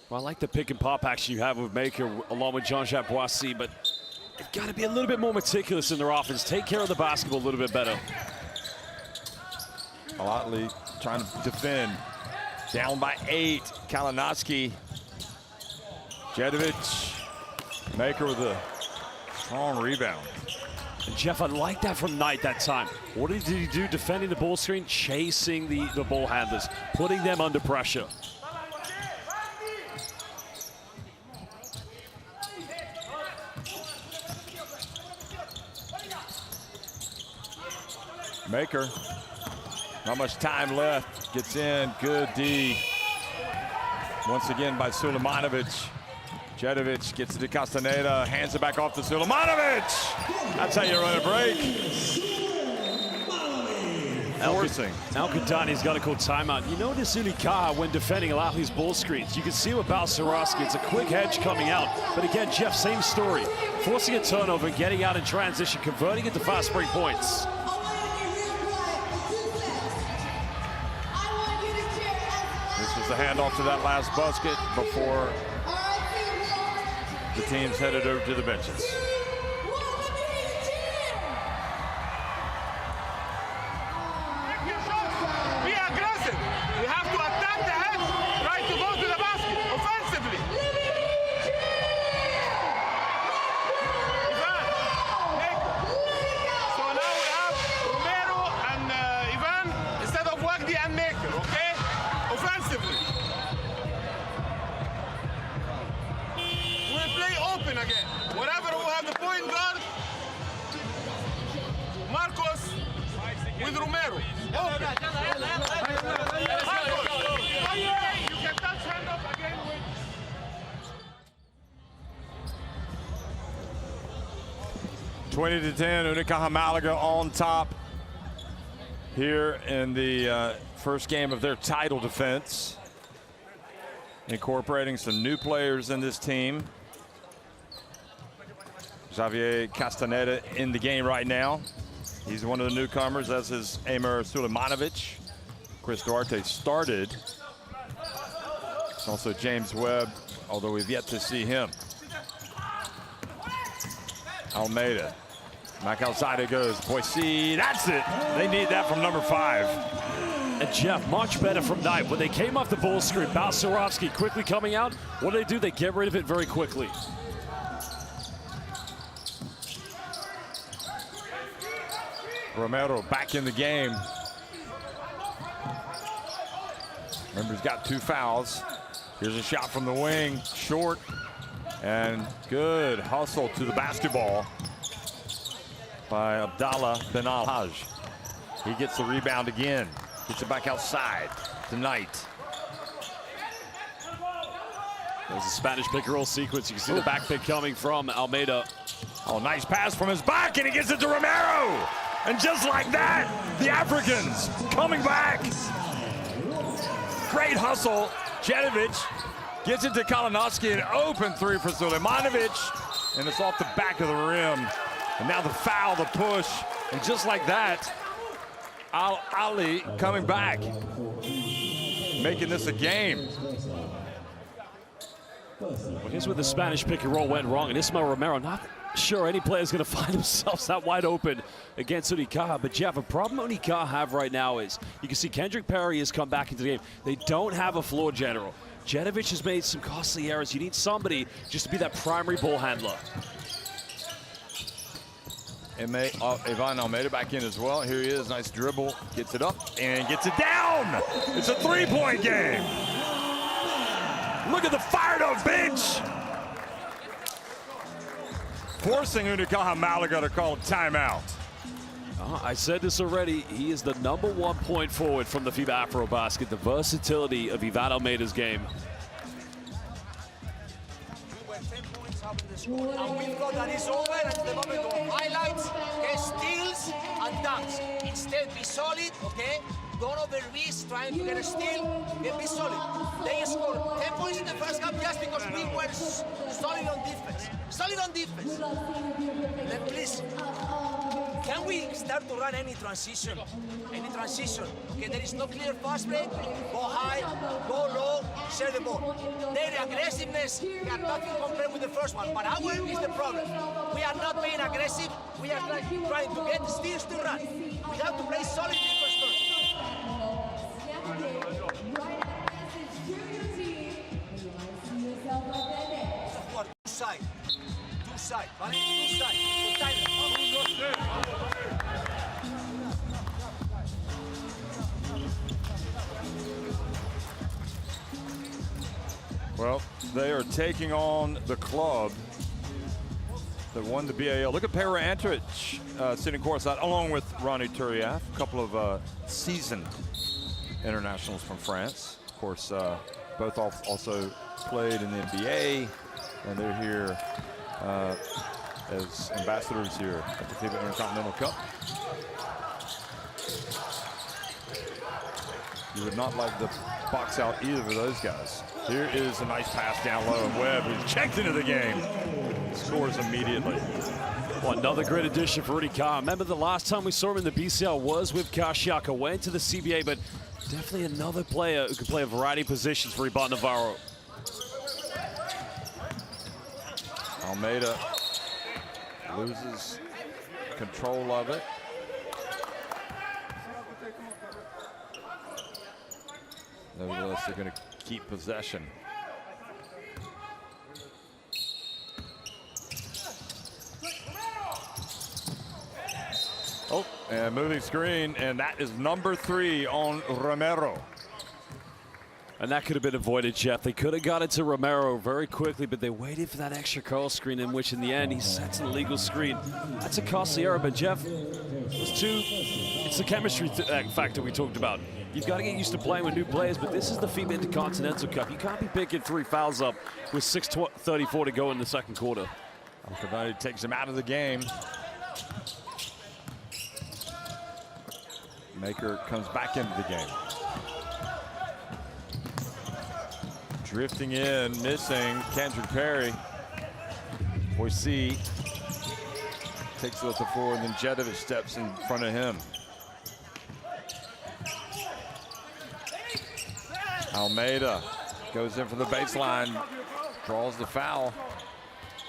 Well, I like the pick and pop action you have with Maker along with Jean-Jacques Boissy, but they've got to be a little bit more meticulous in their offense. Take care of the basketball a little bit better. Alahli trying to defend. Down by 8. Kalinowski. Jedovic. Maker with a strong rebound. And Jeff, I like that from Knight that time. What did he do defending the ball screen? Chasing the ball handlers, putting them under pressure. Maker, not much time left, gets in, good D. Once again by Sulemanovic. Jedovic gets it to Castaneda, hands it back off to Sulemanovic. That's how you run a break. Al-Qadani's got to call timeout. You notice Unicaja when defending Alahli's ball screens. You can see with Balcerovski, it's a quick edge coming out. But again, Jeff, same story. Forcing a turnover, getting out in transition, converting it to fast break points. This was the handoff to that last basket before the team's headed over to the benches. with Romero. 20-10, Unicaja Malaga on top here in the first game of their title defense. Incorporating some new players in this team. Javier Castaneda in the game right now. He's one of the newcomers, as is Amir Sulemanovic. Chris Duarte started. It's also James Webb, although we've yet to see him. Almeida. Back outside it goes. Boise, that's it. They need that from number 5. And Jeff, much better from Knight. When they came off the ball screen, Balcerovski quickly coming out. What do? They get rid of it very quickly. Romero back in the game. Remember, he's got 2 fouls. Here's a shot from the wing, short, and good hustle to the basketball by Abdallah Ben Al-Haj. He gets the rebound again. Gets it back outside to Knight. There's a Spanish pick-and-roll sequence. You can see the back pick coming from Almeida. Oh, nice pass from his back, and he gets it to Romero. And just like that, the Africans coming back. Great hustle. Jedovic gets it to Kalinowski, an open 3 for Sulemanovic, and it's off the back of the rim. And now the foul, the push, and just like that, Alahli coming back, making this a game. Well, here's where the Spanish pick and roll went wrong, and Ismael Romero, not sure any player is going to find themselves that wide open against Unicaja. But Jeff, a problem Unicaja have right now is you can see Kendrick Perry has come back into the game. They don't have a floor general. Jedovic has made some costly errors. You need somebody just to be that primary ball handler. Ivan Almeida back in as well. Here he is, nice dribble, gets it up and gets it down. It's a 3-point game. Look at the fired up bench. Forcing Unicaja Malaga to call a timeout. I said this already, he is the #1 point forward from the FIBA Afrobasket. The versatility of Ivan Almeida's game. And we thought that it's over and the moment of highlights, okay, steals and dunks. Instead, be solid, okay? Don't over-risk trying to get a steal, and be solid. They scored 10 points in the first half just because we were solid on defense. Solid on defense. Then please, can we start to run any transition? Any transition? Okay, there is no clear fast break. Go high, go low, share the ball. Their aggressiveness can nothing compared with the first one, but our is the problem. We are not being aggressive. We are trying to get steals to run. We have to play solid defense first. Two side, two side. Well, they are taking on the club that won the BAL. Look at Pera Antric sitting courtside along with Ronnie Turiaf, a couple of seasoned internationals from France. Of course, both also played in the NBA, and they're here as ambassadors here at the FIBA Intercontinental Cup. You would not like to box out either of those guys. Here is a nice pass down low, and Webb, who's checked into the game, scores immediately. Well, another great addition for Unicaja. Remember the last time we saw him in the BCL was with Kashiaka, went to the CBA, but definitely another player who can play a variety of positions for Iban Navarro. Almeida loses control of it. Nevertheless, they're going to keep possession. Oh, and moving screen, and that is number 3 on Romero. And that could have been avoided, Jeff. They could have got it to Romero very quickly, but they waited for that extra curl screen, in which in the end he sets an illegal screen. That's a costly error, but Jeff, it's the chemistry factor we talked about. You've got to get used to playing with new players, but this is the FIBA Intercontinental Cup. You can't be picking 3 fouls up with 6:34 to go in the second quarter. Alcavani takes him out of the game. Maker comes back into the game. Drifting in, missing, Kendrick Perry. Boise takes it at the floor, and then Jedovic steps in front of him. Almeida goes in from the baseline, draws the foul.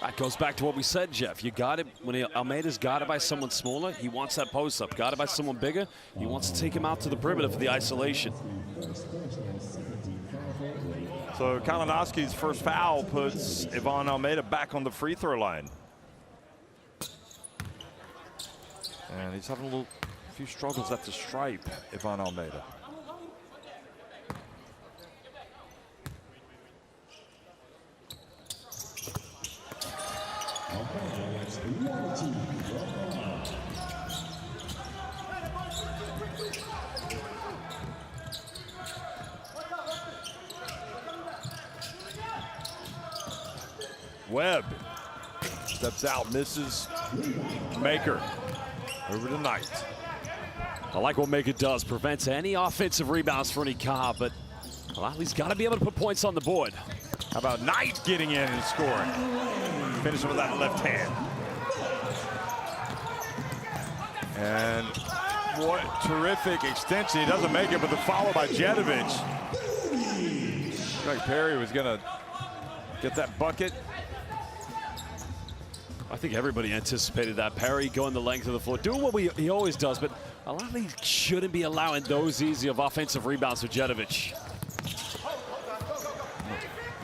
That goes back to what we said, Jeff. You got it when Almeida's guarded by someone smaller. He wants that post up. Guarded by someone bigger, he wants to take him out to the perimeter for the isolation. So Kalinowski's first foul puts Ivan Almeida back on the free throw line. And he's having a few struggles at the stripe, Ivan Almeida. Webb steps out, misses. Maker over to Knight. I like what Maker does. Prevents any offensive rebounds for Unicaja, but Alahli's got to be able to put points on the board. How about Knight getting in and scoring? Finishing with that left hand. And what terrific extension. He doesn't make it, but the follow by Jedovic. Greg Perry was going to get that bucket. I think everybody anticipated that. Perry going the length of the floor, doing what he always does, but Alahli shouldn't be allowing those easy of offensive rebounds for Jedovic.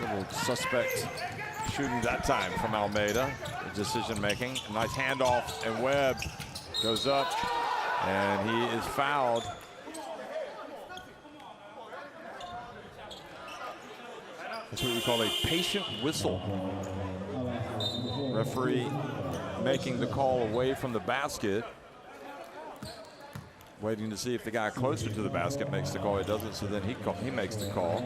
Little suspect shooting that time from Almeida. Decision making. A nice handoff, and Webb goes up, and he is fouled. That's what we call a patient whistle. Referee making the call away from the basket. Waiting to see if the guy closer to the basket makes the call. He doesn't, so then he makes the call.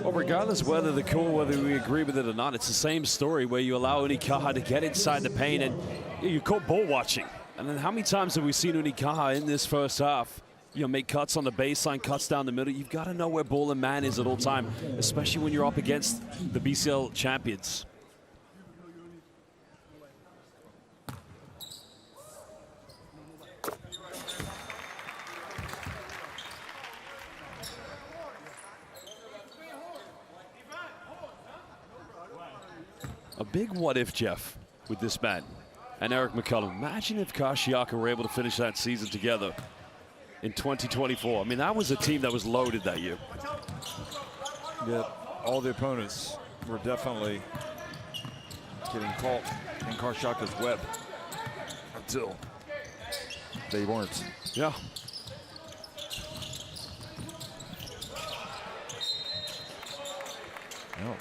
Well, regardless whether we agree with it or not, it's the same story where you allow Unicaja to get inside the paint and you call ball watching. And then how many times have we seen Unicaja in this first half, make cuts on the baseline, cuts down the middle? You've got to know where ball and man is at all time, especially when you're up against the BCL champions. A big what if, Jeff, with this man and Eric McCullum. Imagine if Kashiaka were able to finish that season together in 2024. I mean, that was a team that was loaded that year. Yeah, all the opponents were definitely getting caught in Kashiaka's web until they weren't. Yeah. No.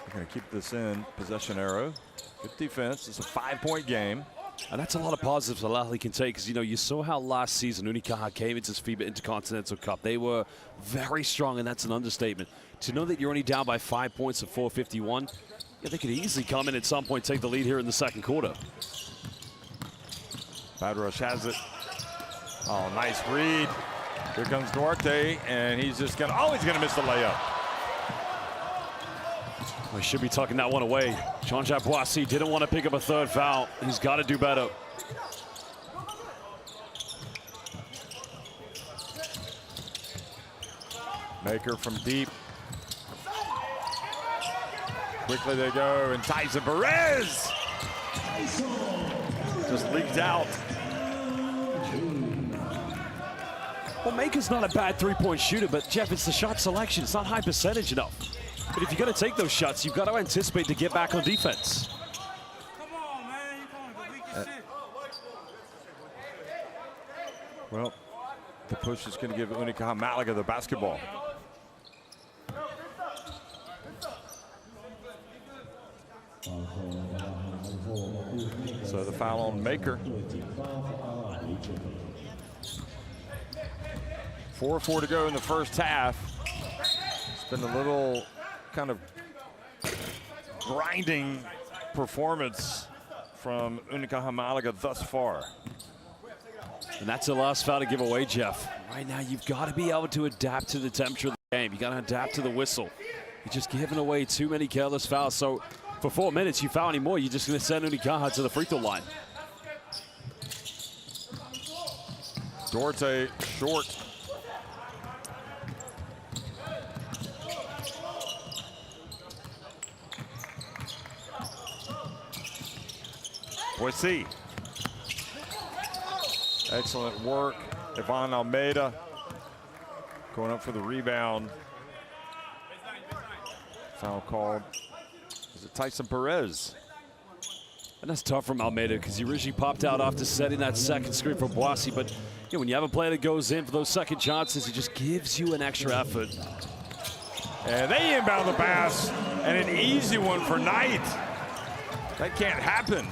We're going to keep this in. Possession arrow. Good defense. It's a 5-point game. And that's a lot of positives Alahli can take, because, you saw how last season Unicaja came into this FIBA Intercontinental Cup. They were very strong, and that's an understatement. To know that you're only down by 5 points at 4:51, they could easily come in at some point, take the lead here in the second quarter. Bad Rush has it. Oh, nice read. Here comes Duarte, and he's just going to, he's going to miss the layup. We should be tucking that one away. Jean-Jacques Boissy didn't want to pick up a third foul. He's got to do better. Maker from deep. Quickly they go, and Tyson Perez just leaked out. Well, Maker's not a bad three-point shooter, but Jeff, it's the shot selection. It's not high percentage enough. But if you're going to take those shots, you've got to anticipate to get back on defense. Come on, man. You're going to the weakest shit. Well, the push is going to give Unicaja Malaga the basketball. So the foul on Maker. 4:04 to go in the first half. It's been a little kind of grinding performance from Unicaja Malaga thus far. And that's the last foul to give away, Jeff. Right now, you've got to be able to adapt to the temperature of the game. You got to adapt to the whistle. You're just giving away too many careless fouls. So for 4 minutes, you foul any more, you're just going to send Unicaja to the free throw line. Duarte short. Boise. Excellent work. Ivan Almeida going up for the rebound. Foul called. Is it Tyson Perez? And that's tough from Almeida because he originally popped out after setting that second screen for Boise. But you know, when you have a player that goes in for those second chances, it just gives you an extra effort. And they inbound the pass, and an easy one for Knight. That can't happen.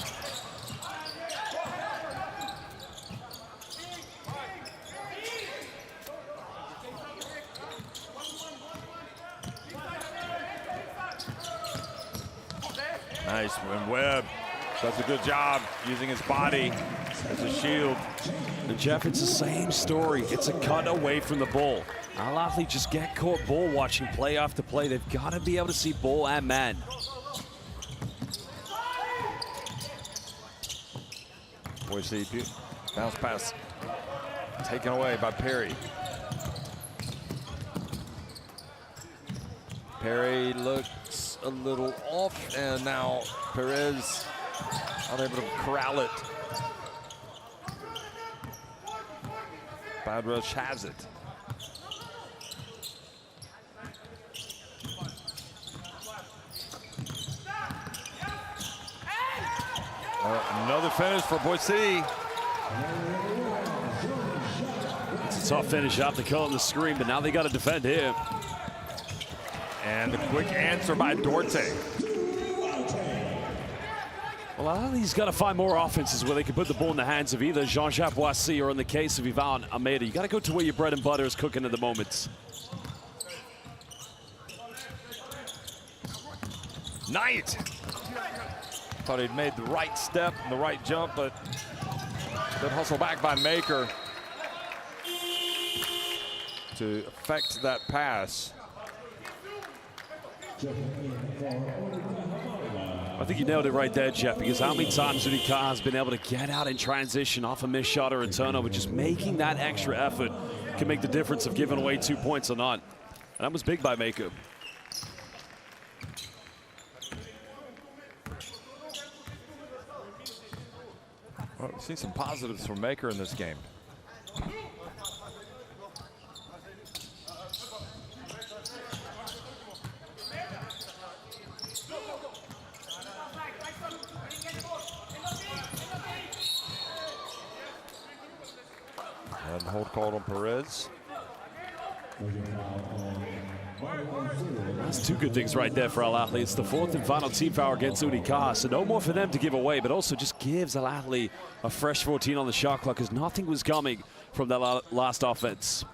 Nice, and Webb does a good job using his body as a shield. And Jeff, it's the same story. It's a cut away from the ball. Alahli just get caught ball watching play after play. They've got to be able to see ball and man. Boise, bounce pass taken away by Perry. Perry looks a little off, and now Perez unable to corral it. Bad rush has it. Another finish for Boise. It's a tough finish after calling the screen, but now they got to defend him. And the quick answer by Duarte. Well, Alahli's got to find more offenses where they can put the ball in the hands of either Jean-Jacques Boissy or, in the case of Ivan Almeida, you got to go to where your bread and butter is cooking at the moment. Knight. Thought he'd made the right step and the right jump, but good hustle back by Maker to affect that pass. I think you nailed it right there, Jeff, because how many times Unicaja has been able to get out in transition off a missed shot or a turnover, just making that extra effort can make the difference of giving away 2 points or not. And that was big by Maker. Well, we've seen some positives from Maker in this game. And hold called on Perez. That's two good things right there for Alahli. It's the fourth and final team foul against Unicaja, so no more for them to give away, but also just gives Alahli a fresh 14 on the shot clock because nothing was coming from that last offense.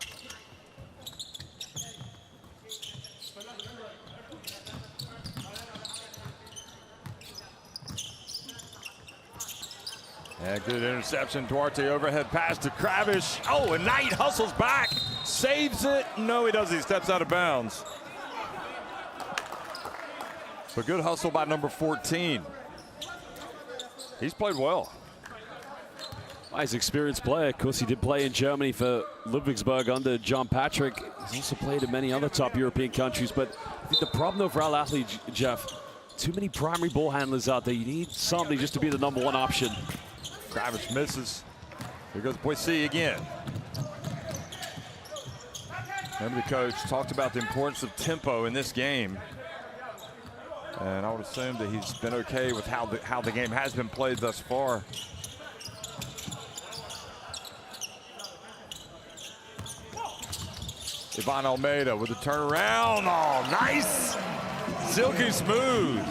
Yeah, good interception. Duarte overhead pass to Kravish. Oh, and Knight hustles back, saves it. No, he doesn't. He steps out of bounds. But good hustle by number 14. He's played well. Nice experienced player. Of course, he did play in Germany for Ludwigsburg under John Patrick. He's also played in many other top European countries. But I think the problem, though, for Alahli, Jeff, too many primary ball handlers out there. You need somebody just to be the number one option. Kravish misses. Here goes Boise again. Remember, the coach talked about the importance of tempo in this game. And I would assume that he's been okay with how the game has been played thus far. Ivan Almeida with a turnaround. Oh, nice. Silky smooth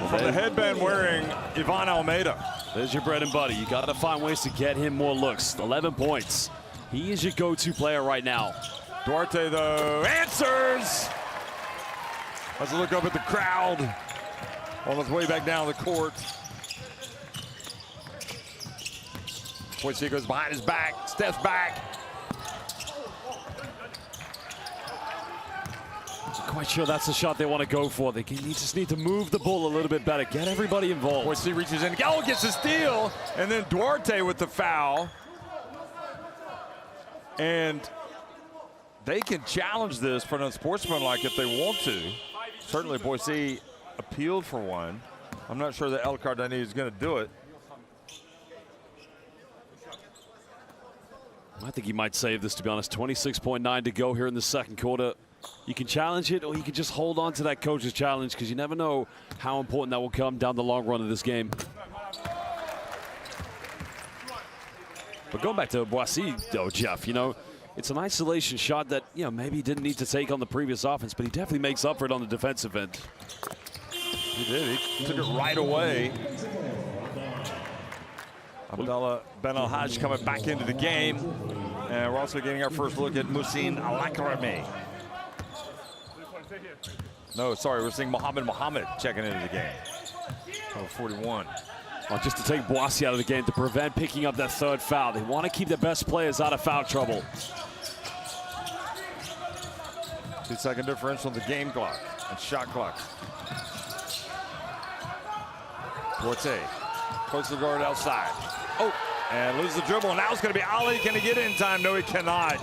from the headband wearing Ivan Almeida. There's your bread and butter. You got to find ways to get him more looks. 11 points. He is your go-to player right now. Duarte, though, answers. Let's look up at the crowd on his way back down the court. Boise goes behind his back, steps back. Not quite sure that's the shot they want to go for. They just need to move the ball a little bit better, get everybody involved. Boise reaches in, gets a steal, and then Duarte with the foul. And they can challenge this for an unsportsmanlike if they want to. Certainly Boise appealed for one. I'm not sure that El Cardani is going to do it. I think he might save this, to be honest. 26.9 to go here in the second quarter. You can challenge it, or you can just hold on to that coach's challenge, because you never know how important that will come down the long run of this game. But going back to Boise, though, Jeff, you know, it's an isolation shot that, you know, maybe he didn't need to take on the previous offense, but he definitely makes up for it on the defensive end. He did. He took it right away. Abdallah Ben Al-Hajj coming back into the game. And we're also getting our first look at Muhsin Alakrami. No, sorry, we're seeing Mohammed checking into the game. Number 41. Well, just to take Boise out of the game to prevent picking up that third foul. They want to keep the best players out of foul trouble. 2-second differential on the game clock and shot clock. Duarte, close to the guard outside. Oh, and loses the dribble. Now it's going to be Ali. Can he get it in time? No, he cannot.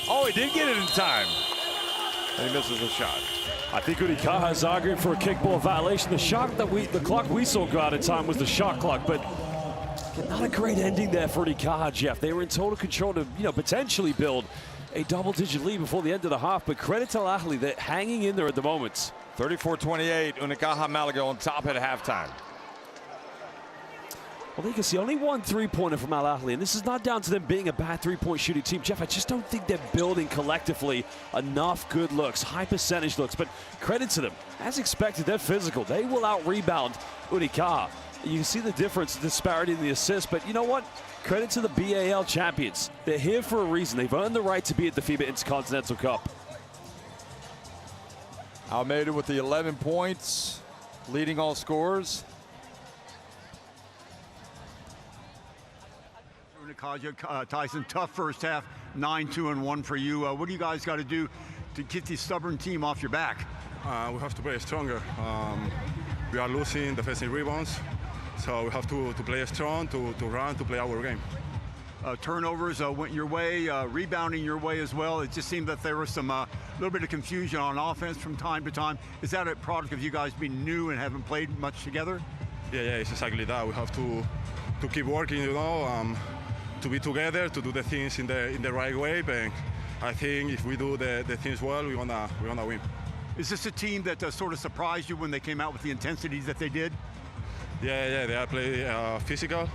Oh, he did get it in time. And he misses the shot. I think Unicaja is arguing for a kickball violation. The clock we saw go out of time was the shot clock, but not a great ending there for Unicaja, Jeff. They were in total control to, you know, potentially build a double-digit lead before the end of the half, but credit to Alahli, they're hanging in there at the moment. 34-28, Unicaja Malaga on top at halftime. Well, you can see only one three-pointer from Alahli, and this is not down to them being a bad three-point shooting team. Jeff, I just don't think they're building collectively enough good looks, high percentage looks, but credit to them. As expected, they're physical. They will out-rebound Unicaja. You can see the difference, the disparity in the assists, but you know what? Credit to the BAL champions. They're here for a reason. They've earned the right to be at the FIBA Intercontinental Cup. Almeida with the 11 points, leading all scorers. Tyson, tough first half, 9-2-1 for you. What do you guys got to do to get this stubborn team off your back? We have to play stronger. We are losing defensive rebounds, so we have to play strong, to run, to play our game. Turnovers went your way, rebounding your way as well. It just seemed that there was some little bit of confusion on offense from time to time. Is that a product of you guys being new and haven't played much together? Yeah, it's exactly that. We have to keep working, you know, to be together, to do the things in the right way. And I think if we do the things well, we're gonna win. Is this a team that sort of surprised you when they came out with the intensities that they did? Yeah, they are playing physical.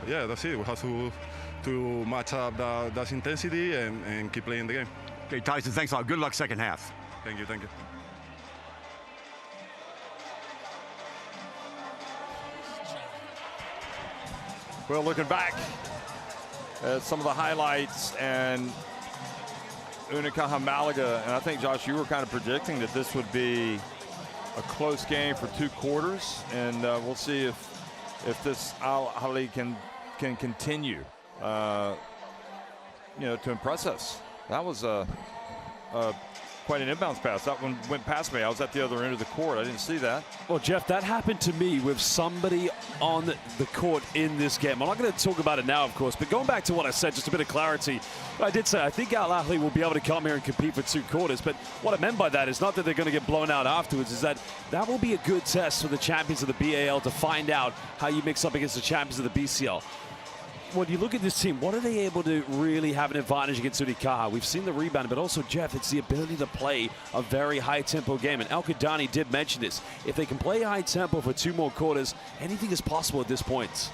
Yeah, that's it. We have to match up that intensity and keep playing the game. Okay, Tyson, thanks a lot. Good luck second half. Thank you. Well, looking back at some of the highlights and Unicaja Malaga, and I think, Josh, you were kind of predicting that this would be a close game for 2 quarters, and we'll see if this Alahli can continue, you know, to impress us. That was quite an inbounds pass. That one went past me. I was at the other end of the court. I didn't see that. Well, Jeff, that happened to me with somebody on the court in this game. I'm not going to talk about it now, of course, but going back to what I said, just a bit of clarity. I did say I think Alahli will be able to come here and compete for 2 quarters, but what I meant by that is not that they're going to get blown out afterwards, is that will be a good test for the champions of the BAL to find out how you mix up against the champions of the BCL. When you look at this team, what are they able to really have an advantage against Unicaja? We've seen the rebound, but also, Jeff, it's the ability to play a very high-tempo game. And El Cardani did mention this. If they can play high-tempo for 2 more quarters, anything is possible at this point.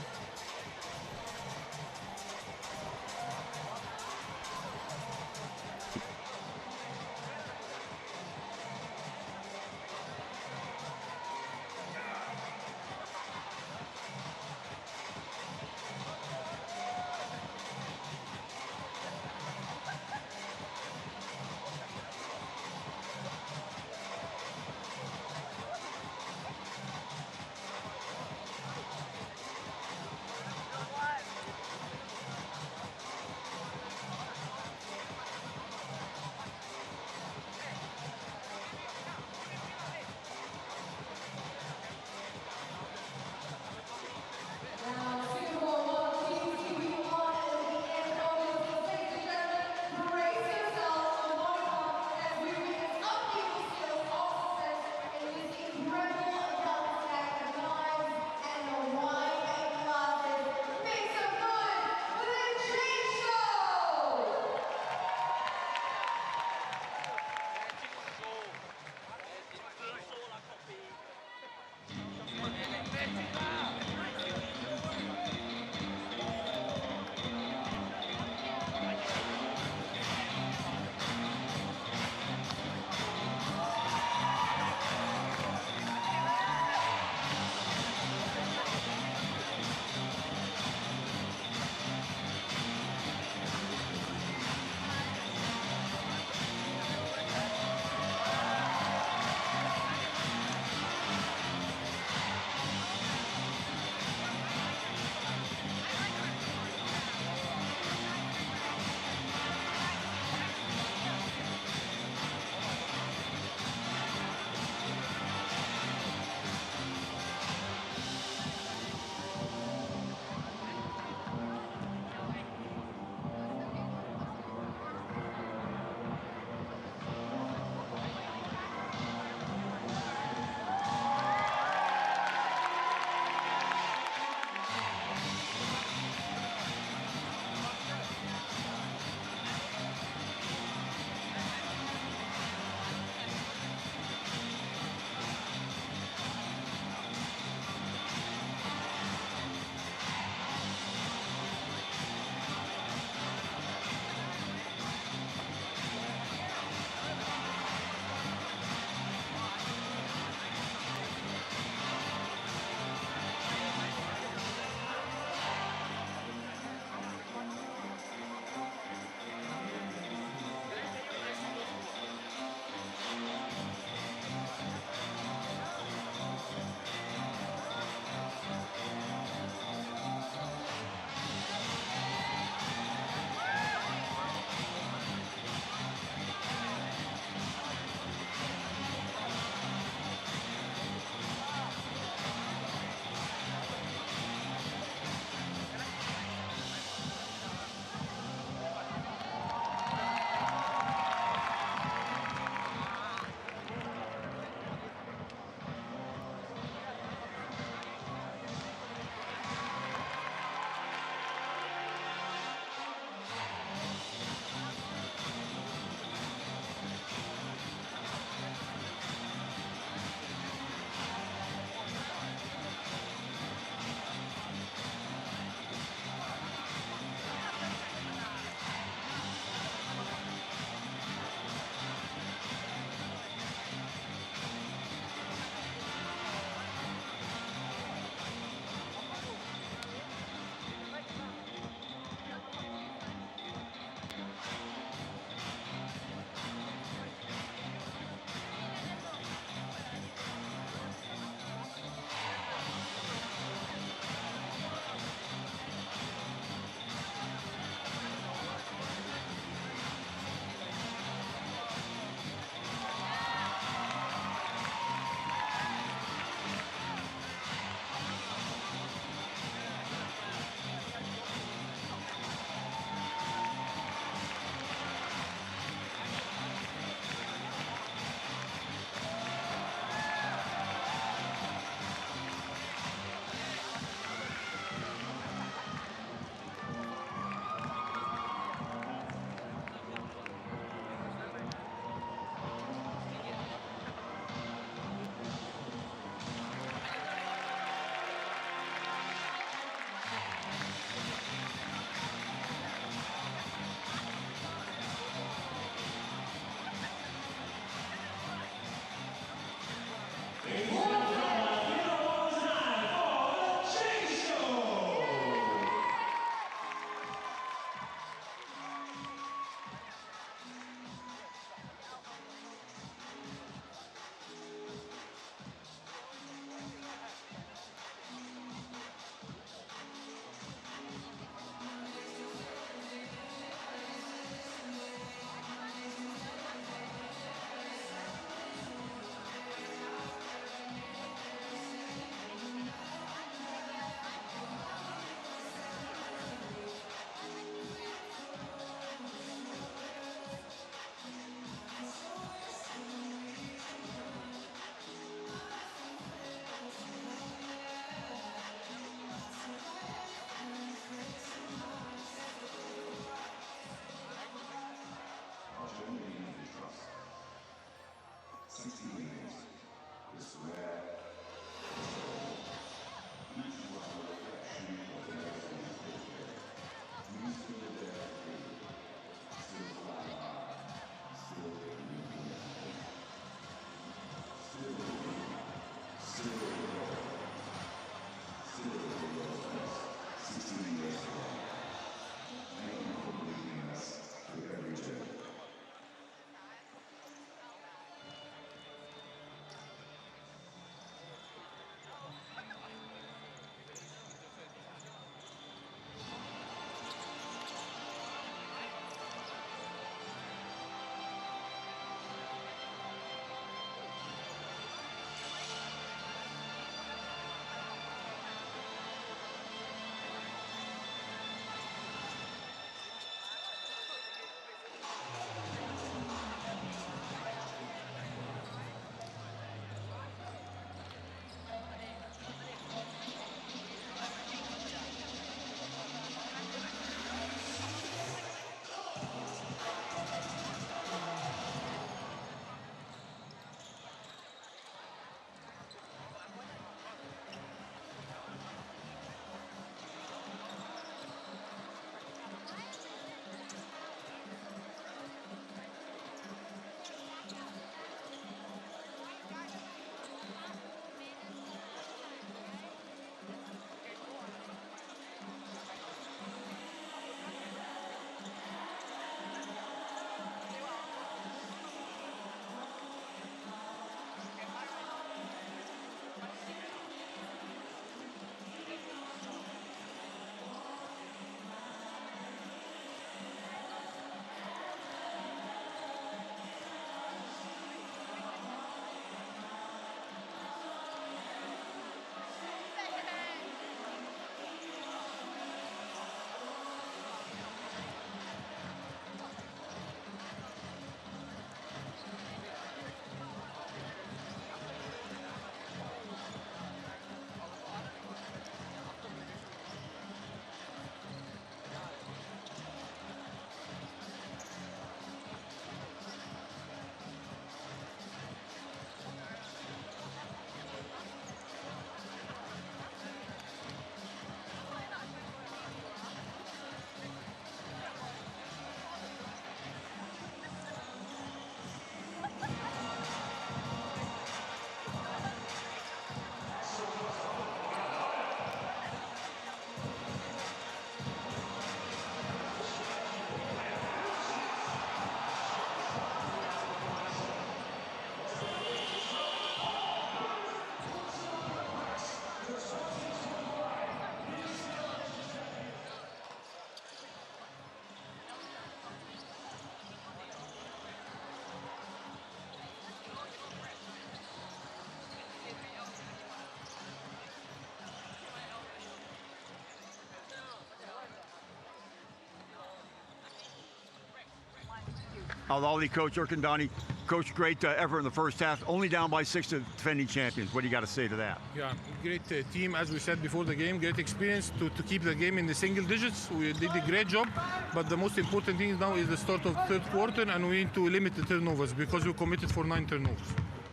Alahli coach Erkandani. Coach, great effort in the first half. Only down by 6 to defending champions. What do you got to say to that? Yeah, great team, as we said before the game. Great experience to keep the game in the single digits. We did a great job, but the most important thing now is the start of the third quarter, and we need to limit the turnovers because we committed for 9 turnovers.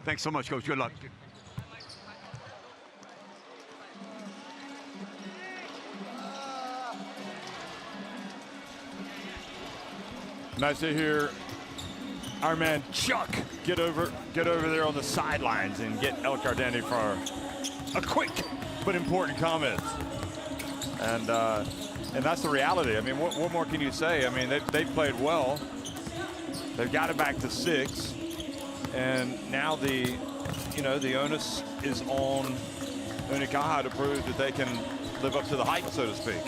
Thanks so much, Coach. Good luck. Nice to hear our man Chuck get over there on the sidelines and get El Cardani for a quick but important comment. And that's the reality. I mean, what more can you say? I mean, they've played well. They've got it back to 6, and now the onus is on Unicaja to prove that they can live up to the hype, so to speak.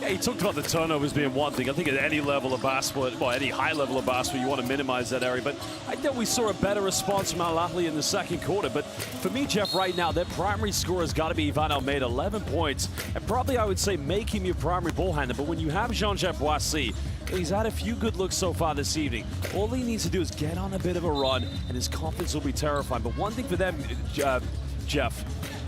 Yeah, he talked about the turnovers being one thing. I think at any level of basketball, well, any high level of basketball, you want to minimize that area. But I think we saw a better response from Alahli in the second quarter. But for me, Jeff, right now, their primary scorer has got to be Ivan Almeida, 11 points. And probably, I would say, make him your primary ball handler. But when you have Jean-Jacques Boissy, he's had a few good looks so far this evening. All he needs to do is get on a bit of a run, and his confidence will be terrifying. But one thing for them, Jeff,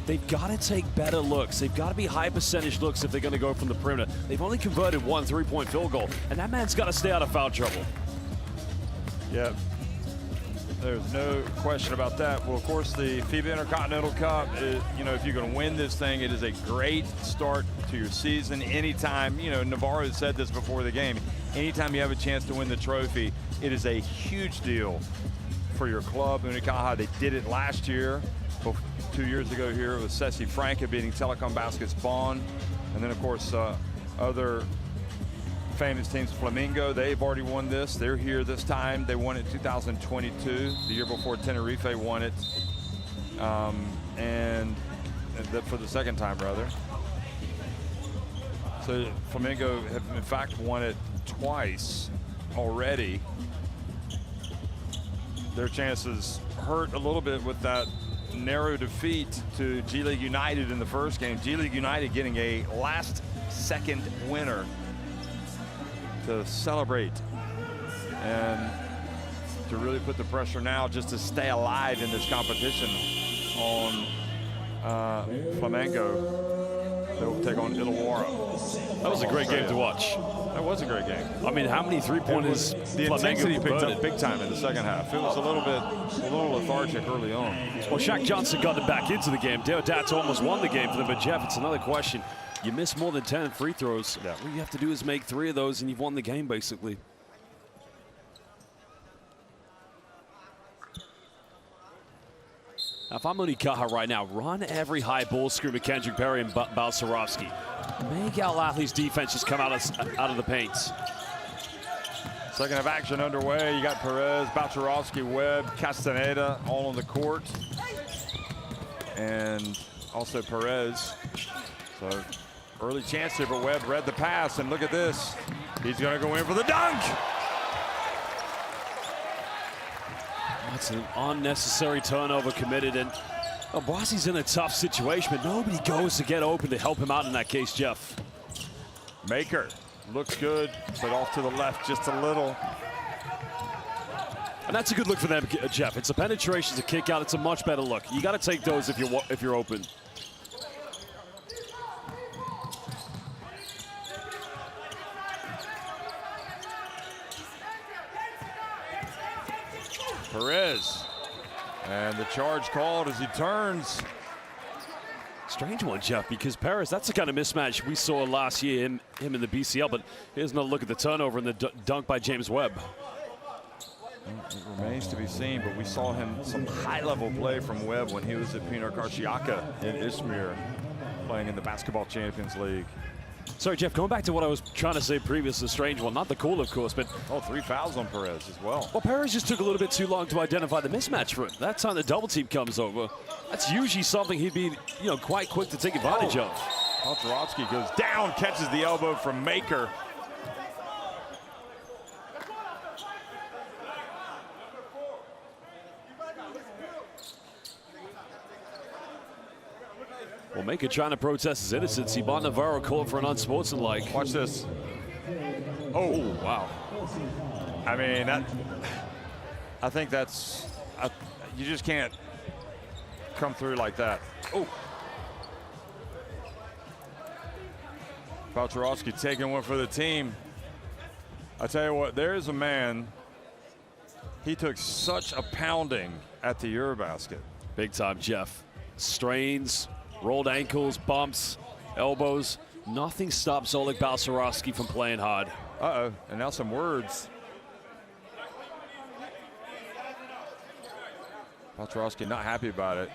they've got to take better looks. They've got to be high percentage looks if they're going to go from the perimeter. They've only converted 1 3-point field goal, and that man's got to stay out of foul trouble. Yeah, there's no question about that. Well, of course, the FIBA Intercontinental Cup, if you're going to win this thing, it is a great start to your season. Anytime, Navarro said this before the game, anytime you have a chance to win the trophy, it is a huge deal for your club. Unicaja, they did it last year. 2 years ago here, it was Ceci Franca beating Telecom Baskets Bonn. And then, of course, other famous teams, Flamengo, they've already won this. They're here this time. They won it in 2022, the year before Tenerife won it. And for the second time, rather. So Flamengo have, in fact, won it twice already. Their chances hurt a little bit with that narrow defeat to G League United in the first game. G League United getting a last-second winner to celebrate and to really put the pressure now just to stay alive in this competition on Flamengo. They'll take on Illawarra. That was a great game to watch. That was a great game. I mean, how many three-pointers the intensity picked up big time in the second half. It was a little lethargic early on. Well, Shaq Johnson got it back into the game. Deodato almost won the game for them, but Jeff, it's another question. You miss more than 10 free throws. Yeah. All you have to do is make 3 of those, and you've won the game, basically. Now, if I'm Unicaja right now, run every high ball screen with Kendrick Perry and Balcerovski. Make Alahli's defense just come out of the paint. Second half action underway. You got Perez, Balcerovski, Webb, Castaneda all on the court. And also Perez. So early chance here, but Webb read the pass, and look at this. He's going to go in for the dunk. That's an unnecessary turnover committed, and Boisy's in a tough situation, but nobody goes to get open to help him out in that case, Jeff. Maker looks good, but off to the left just a little. And that's a good look for them, Jeff. It's a penetration, it's a kick out, it's a much better look. You got to take those if you're open. Perez, and the charge called as he turns. Strange one, Jeff, because Perez, that's the kind of mismatch we saw last year, him in the BCL, but here's another look at the turnover and the dunk by James Webb. It remains to be seen, but we saw some high-level play from Webb when he was at Pinar Karšiaka in Izmir, playing in the Basketball Champions League. Sorry, Jeff, going back to what I was trying to say previously, a strange one. Not the call, of course, but... Oh, 3 fouls on Perez as well. Well, Perez just took a little bit too long to identify the mismatch for him. That time the double team comes over. That's usually something he'd be, quite quick to take advantage of. Balcerovski goes down, catches the elbow from Maker. Well, Maker trying to protest his innocence. Ivan Navarro called for an unsportsmanlike. Watch this. Oh, wow. I mean, I think that's, you just can't come through like that. Oh. Balcerowski taking one for the team. I tell you what, there's a man, he took such a pounding at the Eurobasket. Big time, Jeff. Strains, rolled ankles, bumps, elbows. Nothing stops Oleg Balcerowski from playing hard. Uh-oh, and now some words. Balcerowski not happy about it.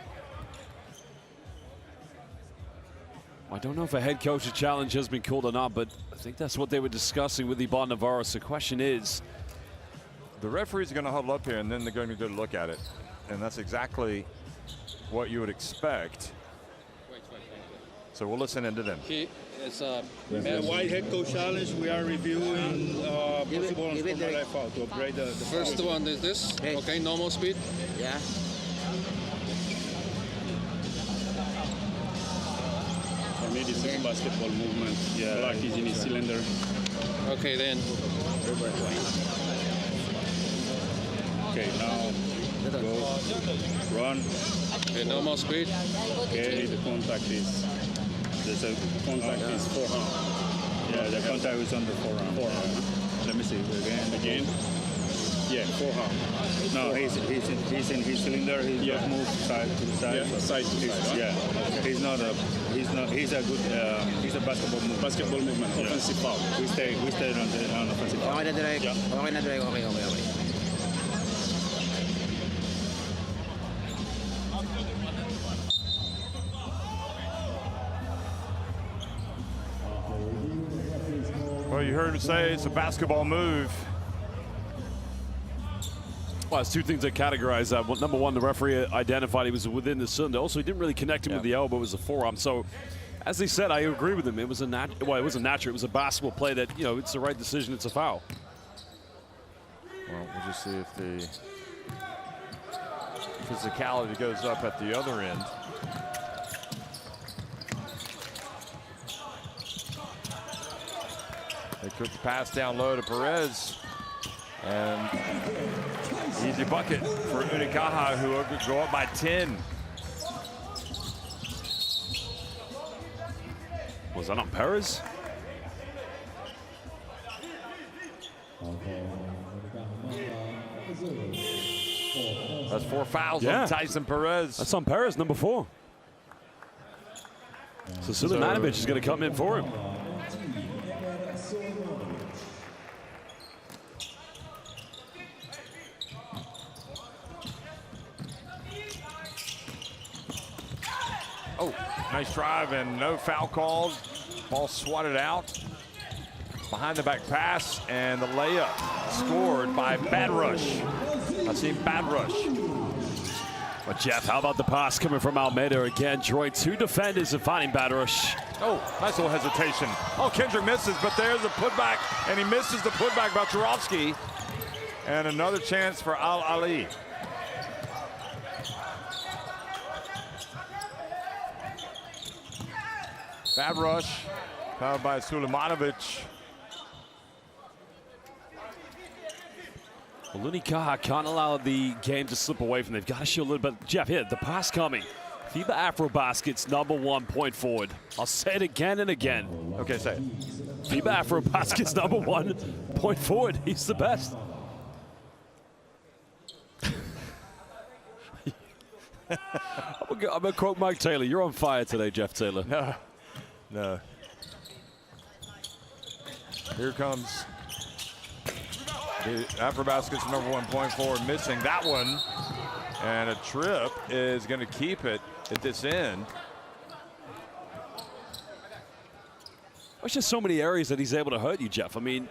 I don't know if a head coach's challenge has been called or not, but I think that's what they were discussing with Iban Navarro. The question is, the referees are going to huddle up here, and then they're going to go look at it. And that's exactly what you would expect. So we'll listen into them. It's a white head coach challenge. We are reviewing possible on foul to upgrade the first one is this. Okay, normal speed. Yeah. For me, this is basketball movement. Yeah. Black is in his cylinder. Okay, then. Okay, now go, run. Okay, normal speed. Okay, the contact is, there's a contact is forearm. Yeah, the contact is on the forearm. Let me see, again. Yeah, forearm. No, he's in his cylinder. He's just moved side to side. Yeah, side to side. Yeah, he's a good he's a basketball movement. Offensive foul. We stay on offensive foul. Okay, okay. Well, you heard him say it's a basketball move. Well, it's two things that categorize that. Well, number one, the referee identified he was within the cylinder. Also, he didn't really connect him with the elbow. It was the forearm. So, as they said, I agree with him. It was a natural. It was a basketball play that, you know, it's the right decision. It's a foul. Well, we'll just see if the physicality goes up at the other end. They took the pass down low to Perez. And easy bucket for Unicaja, who will go up by 10. Was that on Perez? That's 4 fouls on Tyson Perez. That's on Perez, number 4. So Sulemanovic is going to come in for him. Oh, nice drive and no foul called. Ball swatted out. Behind the back pass and the layup scored by Bad Rush. I see Bad Rush. But Jeff, how about the pass coming from Almeida again? Droid 2 defenders and finding Bad Rush. Oh, nice little hesitation. Oh, Kendrick misses, but there's a putback, and he misses the putback by Balcerowski. And another chance for Alahli. Bad rush, fouled by Sulemanovic. Well, Unicaja can't allow the game to slip away from them. They've got to show a little bit. Jeff, here, the pass coming. FIBA Afrobasket's #1 point forward. I'll say it again and again. Okay, say it. FIBA Afrobasket's #1 point forward. He's the best. I'm going to quote Mike Taylor. You're on fire today, Jeff Taylor. No. Here comes the Afrobasket's #1 point forward, missing that one. And a trip is going to keep it at this end. There's just so many areas that he's able to hurt you, Jeff. I mean,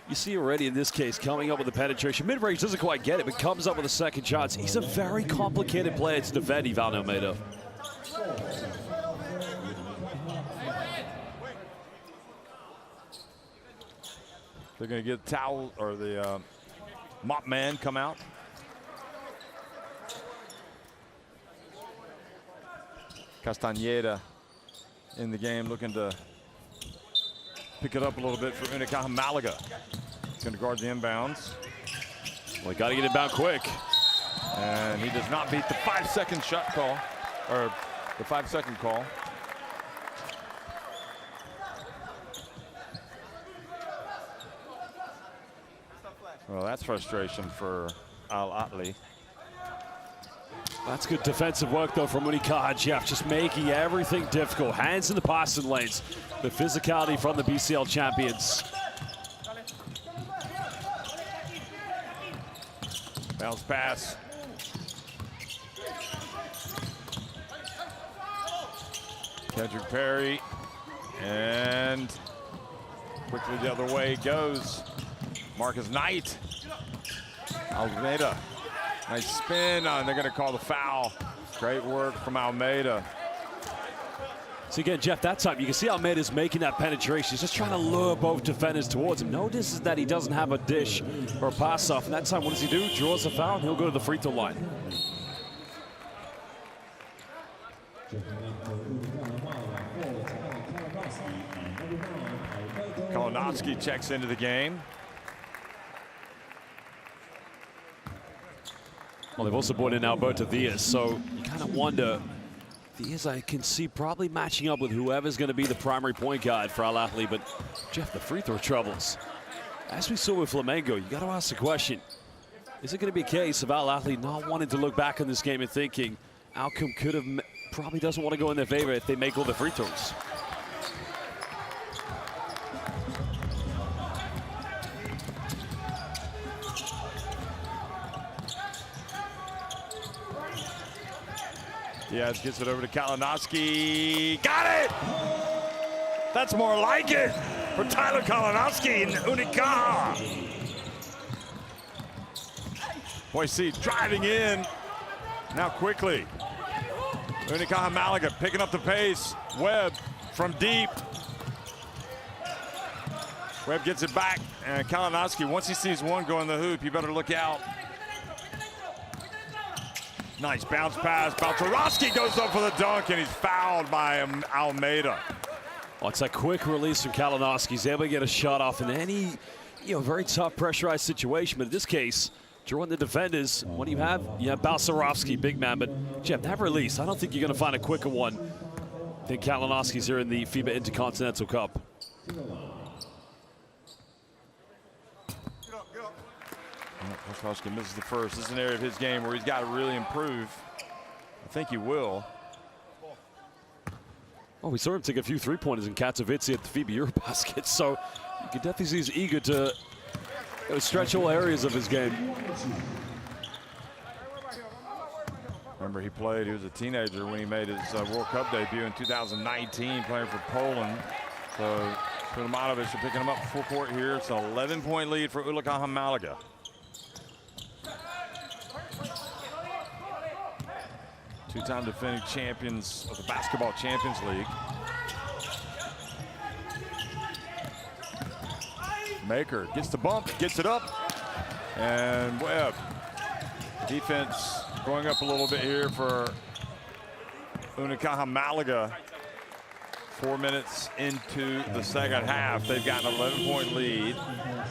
you see already in this case coming up with the penetration. Mid-range doesn't quite get it, but comes up with a second chance. He's a very complicated player to defend, Ivan Almeida. They're going to get the towel or the mop man come out. Castañeda in the game, looking to pick it up a little bit for Unicaja Malaga. going to guard the inbounds. Well, got to get it back quick. And he does not beat the 5-second shot call, or the 5-second call. Well, that's frustration for Alahli. That's good defensive work, though, from Unicaja, Jeff. Just making everything difficult. Hands in the passing lanes. The physicality from the BCL champions. Bounce pass. Kendrick Perry. And quickly the other way goes Marcus Knight. Almeida. Nice spin. And they're going to call the foul. Great work from Almeida. So again, Jeff, that time you can see Almeida's making that penetration. He's just trying to lure both defenders towards him. Notice that he doesn't have a dish or a pass off. And that time, what does he do? Draws a foul, and he'll go to the free throw line. Kalinowski checks into the game. Well, they've also brought in Alberto Diaz, so you kind of wonder. Diaz, I can see probably matching up with whoever's going to be the primary point guard for Alahli, but Jeff, the free throw troubles. As we saw with Flamengo, you got to ask the question, is it going to be a case of Alahli not wanting to look back on this game and thinking outcome could have, probably doesn't want to go in their favor if they make all the free throws? Diaz gets it over to Kalinowski. Got it! That's more like it for Tyler Kalinowski in Unicaja. Boise driving in. Now quickly. Unicaja Malaga picking up the pace. Webb from deep. Webb gets it back. And Kalinowski, once he sees one go in the hoop, you better look out. Nice bounce pass. Baltarowski goes up for the dunk, and he's fouled by Almeida. Well, it's a quick release from Kalinowski. He's able to get a shot off in any, very tough pressurized situation. But in this case, drawing the defenders, what do you have? You have Baltarowski, big man. But Jeff, that release, I don't think you're going to find a quicker one than Kalinowski's here in the FIBA Intercontinental Cup. Baltarowski misses the first. This is an area of his game where he's got to really improve. I think he will. Well, we saw him take a few three-pointers in Katowice at the FIBA Eurobasket, so you can definitely see he's eager to stretch all areas of his game. Remember, he was a teenager when he made his World Cup debut in 2019, playing for Poland. So Kuzmanovic are picking him up full court here. It's an 11-point lead for Unicaja Malaga. Two-time defending champions of the Basketball Champions League. Maker gets the bump, gets it up, and Webb. Defense going up a little bit here for Unicaja Malaga. 4 minutes into the second half, they've got an 11-point lead.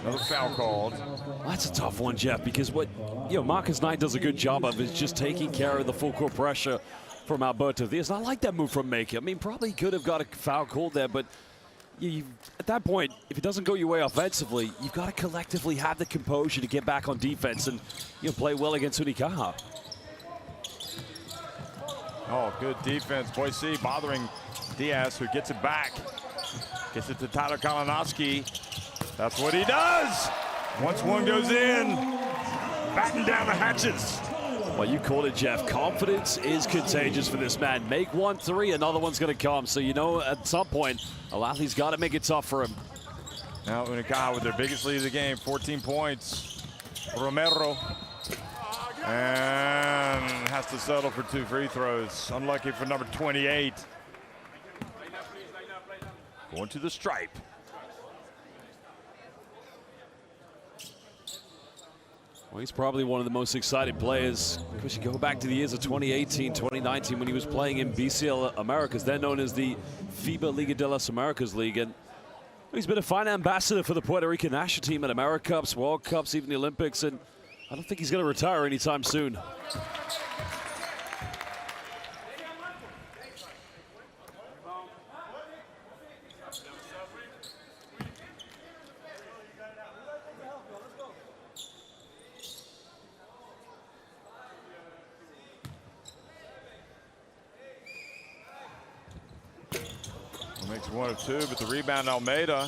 Another foul called. Well, that's a tough one, Jeff, because what Marcus Knight does a good job of is just taking care of the full court pressure from Alberto Diaz. I like that move from Maker. I mean, probably could have got a foul called there, but at that point, if it doesn't go your way offensively, you've got to collectively have the composure to get back on defense and play well against Unicaja. Oh, good defense. Boise bothering Diaz, who gets it back. Gets it to Tyler Kalinowski. That's what he does. Once one goes in, batten down the hatches. Well, you called it, Jeff. Confidence is contagious for this man. Make 1 3, another one's going to come. So, at some point, Alahli's got to make it tough for him. Now Unicaja with their biggest lead of the game, 14 points. Romero. And has to settle for 2 free throws. Unlucky for number 28. Going to the stripe. Well, he's probably one of the most excited players. Because you go back to the years of 2018, 2019 when he was playing in BCL Americas. They're known as the FIBA Liga de las Americas League. And He's been a fine ambassador for the Puerto Rican national team at AmeriCups, World Cups, even the Olympics, and I don't think he's going to retire anytime soon. Makes one of two, but the rebound Almeida.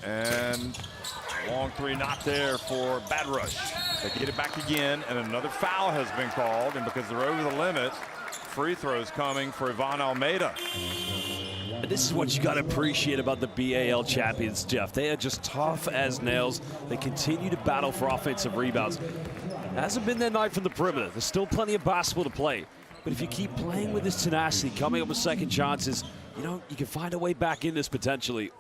And long three not there for Bad Rush. They get it back again, and another foul has been called, and because they're over the limit, free throws coming for Ivan Almeida. And this is what you got to appreciate about the BAL champions, Jeff. They are just tough as nails. They continue to battle for offensive rebounds. It hasn't been their night from the perimeter. There's still plenty of basketball to play. But if you keep playing with this tenacity, coming up with second chances, you know, you can find a way back in this potentially.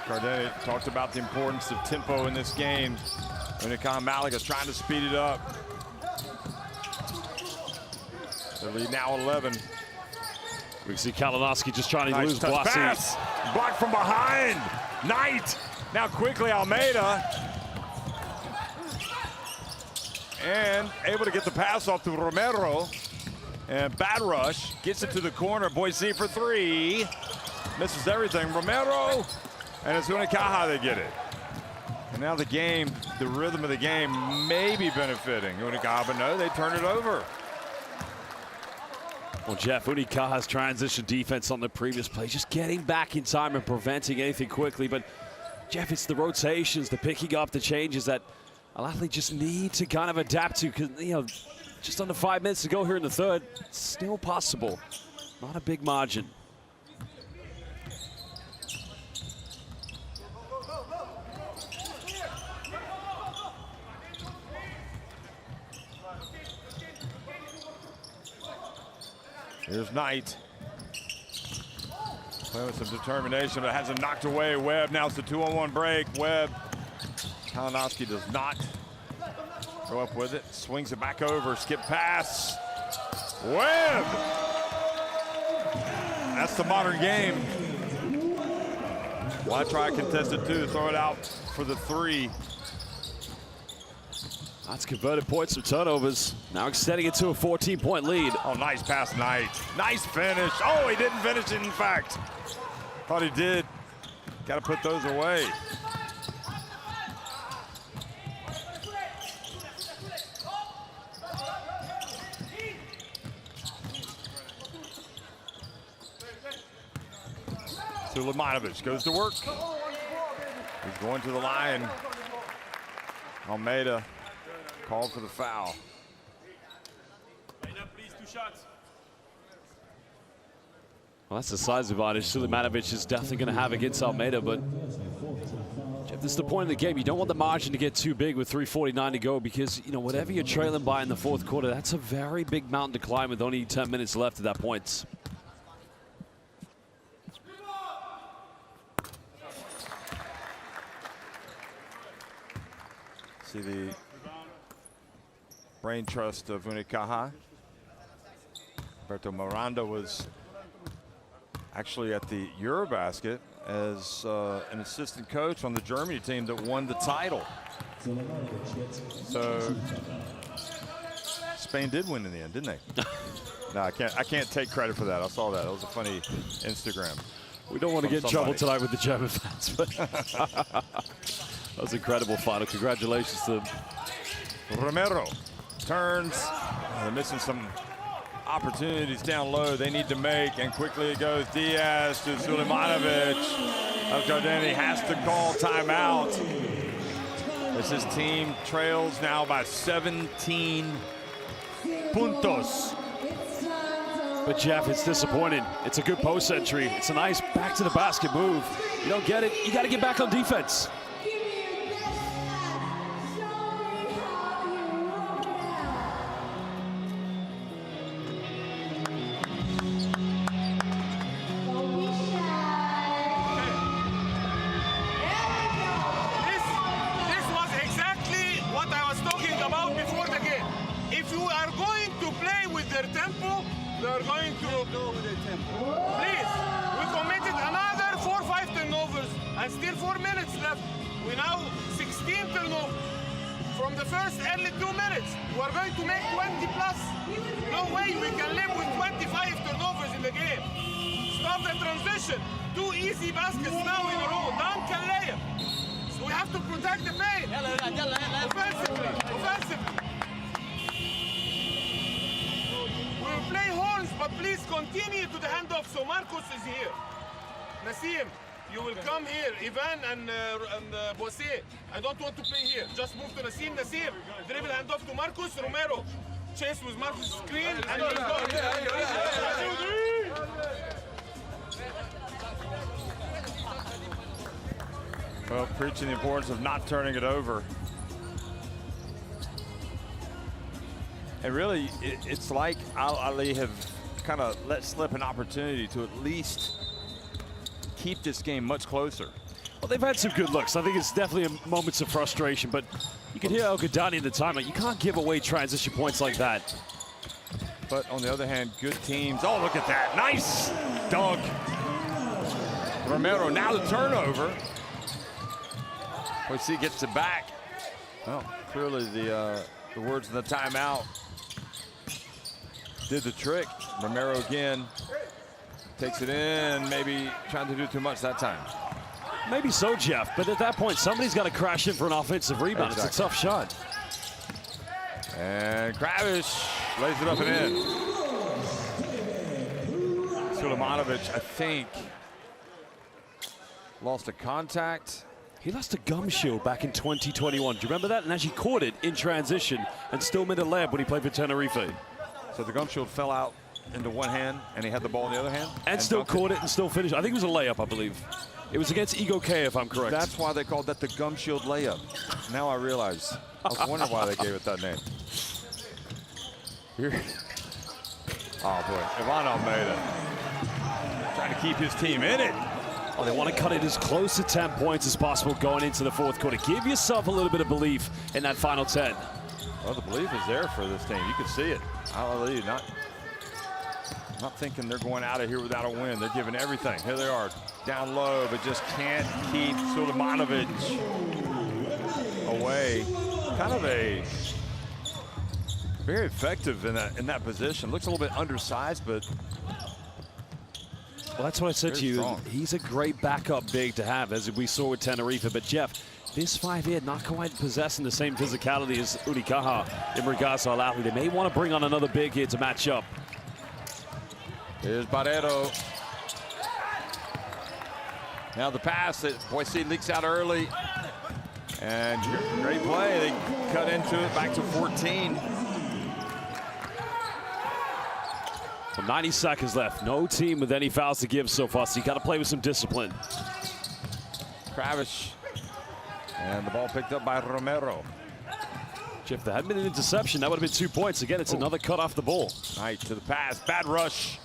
Cardene talked about the importance of tempo in this game. Unicaja Malaga trying to speed it up. The lead now 11. We see Kalinowski just trying to lose Blasi. Pass. Blocked from behind. Knight. Now quickly Almeida. And able to get the pass off to Romero. And Bad Rush gets it to the corner. Boise for three. Misses everything. Romero. And it's Unicaja that get it. And now the game, the rhythm of the game may be benefiting Unicaja, but no, they turn it over. Well, Jeff, Unicaja's transition defense on the previous play, just getting back in time and preventing anything quickly. But, Jeff, it's the rotations, the picking up, the changes that Alahli just need to kind of adapt to. Because, you know, just under 5 minutes to go here in the third, it's still possible. Not a big margin. Here's Knight. Playing with some determination, but has it knocked away. Webb, now it's the 2-on-1 break. Webb, Kalinowski does not go up with it. Swings it back over, skip pass. Webb! That's the modern game. Why try contested two? Throw it out for the three. That's converted points from turnovers. Now extending it to a 14-point lead. Oh, nice pass, Knight. Nice finish. Oh, he didn't finish it, in fact. Thought he did. Got to put those away. Sulemanovic goes to work. He's going to the line. Almeida called for the foul. Well, that's the size advantage Sulemanovic is definitely going to have against Almeida, but Jeff, this is the point of the game. You don't want the margin to get too big with 3:49 to go because, you know, whatever you're trailing by in the fourth quarter, that's a very big mountain to climb with only 10 minutes left at that point. See the brain trust of Unicaja. Alberto Miranda was actually at the Eurobasket as an assistant coach on the Germany team that won the title. So Spain did win in the end, didn't they? No, I can't take credit for that. I saw that. That was a funny Instagram. We don't want to get in trouble tonight with the German fans, but that was incredible final. Congratulations to them. Romero turns. They're missing some opportunities down low they need to make, and quickly it goes. Diaz to Sulemanovic. Cardene has to call timeout as his team trails now by 17 puntos. But Jeff, it's disappointing. It's a good post entry. It's a nice back to the basket move. You don't get it, you got to get back on defense. their tempo, they are going to go with their tempo. Please, we committed another 4-5 turnovers and still 4 minutes left. We now 16 turnovers. From the first early 2 minutes, we are going to make 20 plus. No way we can live with 25 turnovers in the game. Stop the transition. 2 easy baskets now in a row. Dunk and layup. So we have to protect the paint. Offensively. We'll play horns, but please continue to the handoff. So Marcus is here. Nassim, you will come here. Ivan and Bosse. I don't want to play here. Just move to Nassim. Nassim, dribble handoff to Marcus. Romero, chase with Marcus' screen. And he's going. Well, preaching the importance of not turning it over. And really, it's like Alahli have kind of let slip an opportunity to at least keep this game much closer. Well, they've had some good looks. I think it's definitely moments of frustration, but you can hear El Gadani in the timeout. You can't give away transition points like that. But on the other hand, good teams. Oh, look at that. Nice dunk. Romero, now the turnover. Boise gets it back. Well, clearly the words in the timeout did the trick. Romero again takes it in, maybe trying to do too much that time. Maybe so, Jeff, but at that point, somebody's got to crash in for an offensive rebound. Exactly. It's a tough shot. And Kravish lays it up and in. Sulemanovic, I think, lost a contact. He lost a gum shield back in 2021. Do you remember that? And actually caught it in transition and still made a layup when he played for Tenerife. So the gum shield fell out into one hand and he had the ball in the other hand? And still caught it and still finished. I think it was a layup, I believe. It was against Ego K, if I'm correct. That's why they called that the gum shield layup. Now I realize. I was wondering why they gave it that name. Here. Oh boy, Ivan Almeida trying to keep his team in it. Oh, they want to cut it as close to 10 points as possible going into the fourth quarter. Give yourself a little bit of belief in that final 10. Well, the belief is there for this team. You can see it. Alahli not thinking they're going out of here without a win. They're giving everything. Here they are, down low, but just can't keep Sulemanovic away. Kind of a very effective in that position. Looks a little bit undersized, but well, that's what I said to you. Strong. He's a great backup big to have, as we saw with Tenerife. But Jeff, this 5 here not quite possessing the same physicality as Unicaja in regards to Alahli. They may want to bring on another big here to match up. Here's Barreto. Now the pass that Boise leaks out early. And great play. They cut into it back to 14. So 90 seconds left. No team with any fouls to give so far, so you got to play with some discipline. Kravish. And the ball picked up by Romero. If there hadn't been an interception, that would have been 2 points. Again, it's another cut off the ball. Knight to the pass. Bad rush.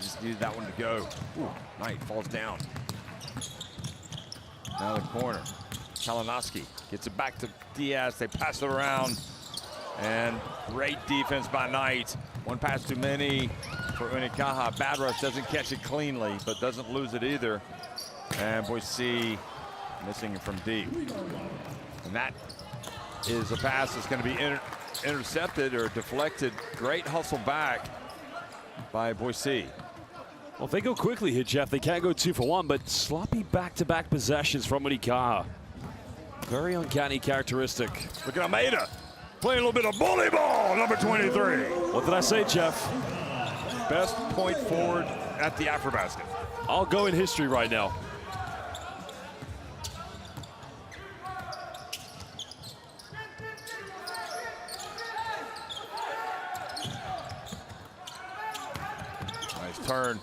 Just needed that one to go. Ooh, Knight falls down. Now the corner. Kalinowski gets it back to Diaz. They pass it around. And great defense by Knight. One pass too many for Unicaja. Bad rush doesn't catch it cleanly, but doesn't lose it either. And Boise missing it from deep. And that is a pass that's going to be intercepted or deflected. Great hustle back by Boise. Well, if they go quickly here, Jeff, they can't go 2 for 1, but sloppy back-to-back possessions from Unicaja. Very uncanny characteristic. Look at Almeida playing a little bit of bully ball, number 23. What did I say, Jeff? Best point forward at the AfroBasket. I'll go in history right now. Nice turn.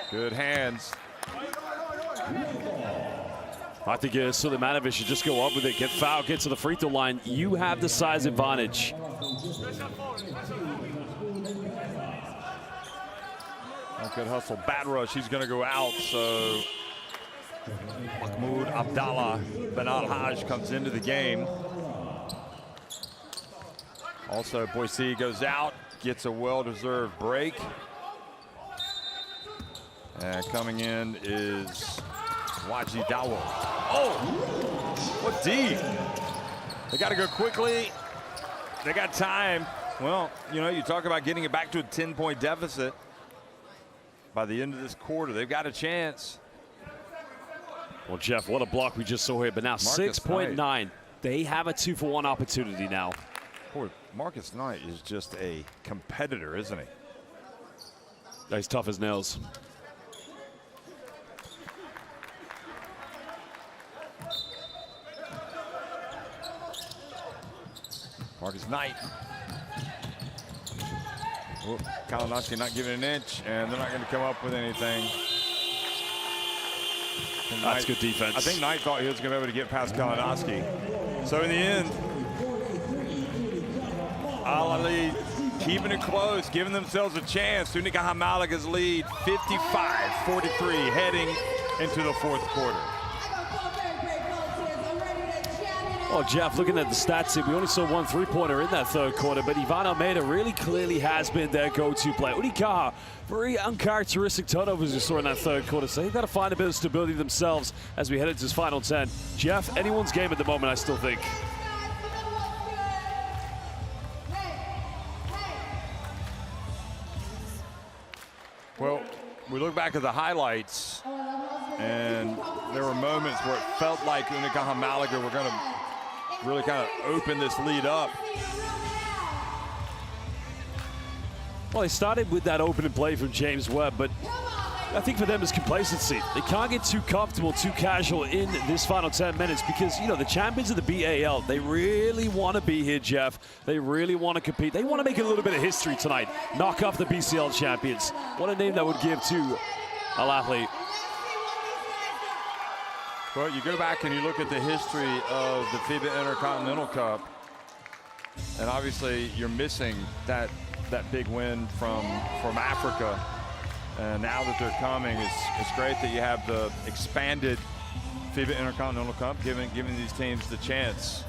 Good hands. I think Sulemanovic should just go up with it, get fouled, get to the free throw line. You have the size advantage. Good hustle, bad rush. He's going to go out. So Mahmoud Abdallah Ben Al-Haj comes into the game. Also, Boise goes out, gets a well-deserved break. And coming in is Waji Dawo. Oh, what D? They got to go quickly. They got time. Well, you know, you talk about getting it back to a 10-point deficit by the end of this quarter. They've got a chance. Well, Jeff, what a block we just saw here. But now 6.9. They have a 2-for-1 opportunity now. Boy, Marcus Knight is just a competitor, isn't he? He's tough as nails. Marcus Knight. Kalinowski not giving an inch, and they're not going to come up with anything. That's good defense. I think Knight thought he was going to be able to get past Kalinowski. So in the end, Alahli keeping it close, giving themselves a chance. Unicaja Malaga's lead, 55-43, heading into the fourth quarter. Oh, Jeff, looking at the stats here, we only saw one three-pointer in that third quarter, but Ivan Almeida really clearly has been their go-to player. Unicaja, very uncharacteristic turnovers you saw in that third quarter, so they've got to find a bit of stability themselves as we head into this final 10. Jeff, anyone's game at the moment, I still think. Well, we look back at the highlights, and there were moments where it felt like Unicaja Malaga were going to really kind of open this lead up. Well, they started with that opening play from James Webb, but I think for them it's complacency. They can't get too comfortable, too casual in this final 10 minutes because, you know, the champions of the BAL, they really want to be here, Jeff. They really want to compete. They want to make a little bit of history tonight. Knock off the BCL champions. What a name that would give to Alahli. Well, you go back and you look at the history of the FIBA Intercontinental Cup, and obviously you're missing that big win from Africa. And now that they're coming, it's great that you have the expanded FIBA Intercontinental Cup, giving these teams the chance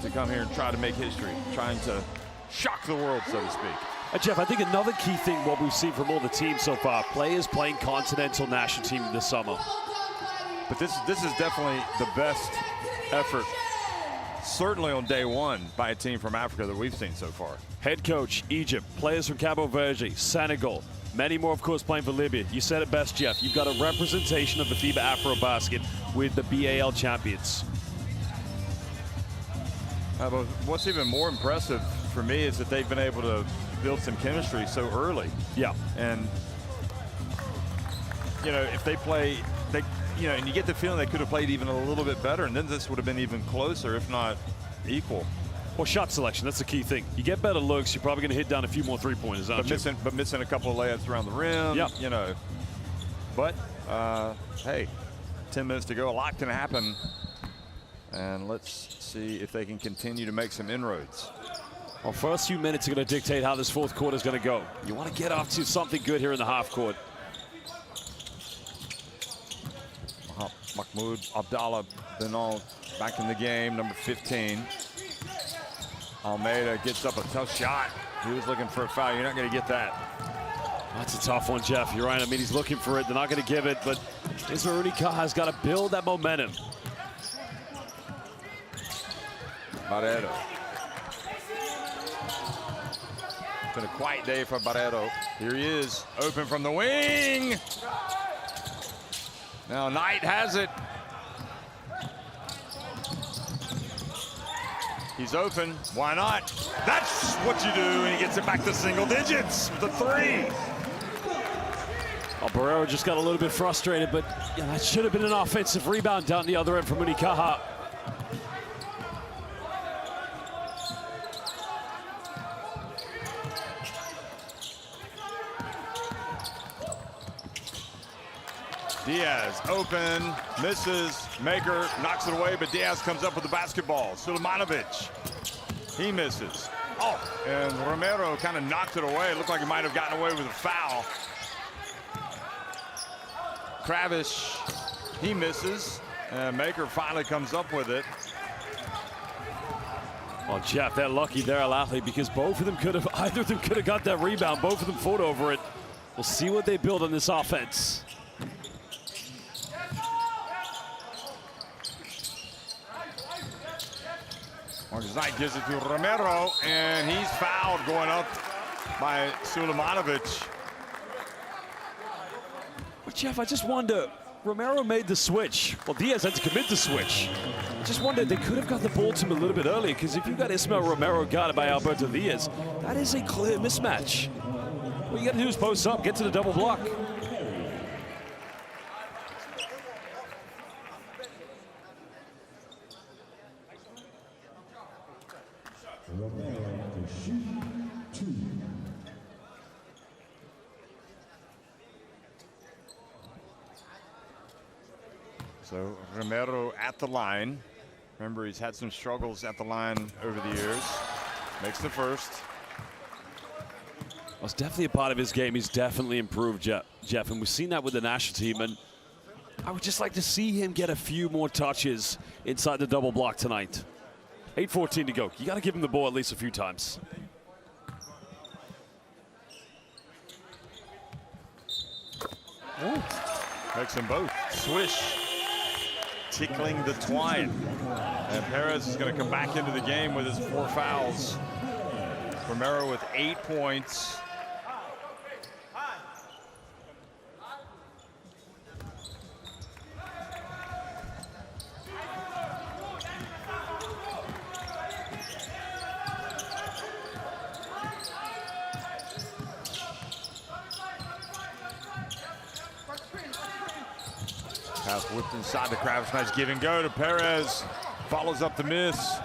to come here and try to make history, trying to shock the world, so to speak. Jeff, I think another key thing, what we've seen from all the teams so far, players playing Continental National Team this summer. But this is definitely the best effort, certainly on day one, by a team from Africa that we've seen so far. Head coach, Egypt, players from Cabo Verde, Senegal, many more, of course, playing for Libya. You said it best, Jeff. You've got a representation of the FIBA Afro-Basket with the BAL champions. But what's even more impressive for me is that they've been able to build some chemistry so early. Yeah. And, you know, if they play, you know, and you get the feeling they could have played even a little bit better, and then this would have been even closer, if not equal. Well, shot selection, that's the key thing. You get better looks, you're probably going to hit down a few more three-pointers, aren't you? But missing a couple of layups around the rim, yep. You know. But, hey, 10 minutes to go, a lot can happen. And let's see if they can continue to make some inroads. Well, first few minutes are going to dictate how this fourth quarter is going to go. You want to get off to something good here in the half court. Mahmoud Abdallah Benal back in the game, number 15. Almeida gets up a tough shot. He was looking for a foul. You're not going to get that. That's a tough one, Jeff. You're right. I mean, he's looking for it. They're not going to give it, but Unicaja has got to build that momentum. Barreto. It's been a quiet day for Barreto. Here he is, open from the wing. Now Knight has it. He's open. Why not? That's what you do, and he gets it back to single digits with a three. Oh, Barrero just got a little bit frustrated, but yeah, that should have been an offensive rebound down the other end from Unicaja. Diaz open, misses, Maker knocks it away, but Diaz comes up with the basketball. Sulemanovic, he misses. Oh, and Romero kind of knocked it away. It looked like he might have gotten away with a foul. Kravish, he misses, and Maker finally comes up with it. Well, Jeff, they're lucky there, Alahli, because both of them could have, either of them could have got that rebound. Both of them fought over it. We'll see what they build on this offense. Marcus Knight gives it to Romero, and he's fouled going up by Sulemanovic. But Jeff, I just wonder, Romero made the switch. Well, Diaz had to commit the switch. I just wonder, they could have got the ball to him a little bit earlier, because if you got Ismael Romero guarded by Alberto Diaz, that is a clear mismatch. What you got to do is post up, get to the double block. So Romero at the line. Remember, he's had some struggles at the line over the years. Makes the first. Well, it's definitely a part of his game. He's definitely improved, Jeff, and we've seen that with the national team. And I would just like to see him get a few more touches inside the double block tonight. 8:14 to go. You got to give him the ball at least a few times. Ooh. Makes them both. Swish. Tickling the twine. And Perez is going to come back into the game with his 4 fouls. Romero with 8 points. Pass whipped inside the Kravis. Nice give and go to Perez. Follows up the miss.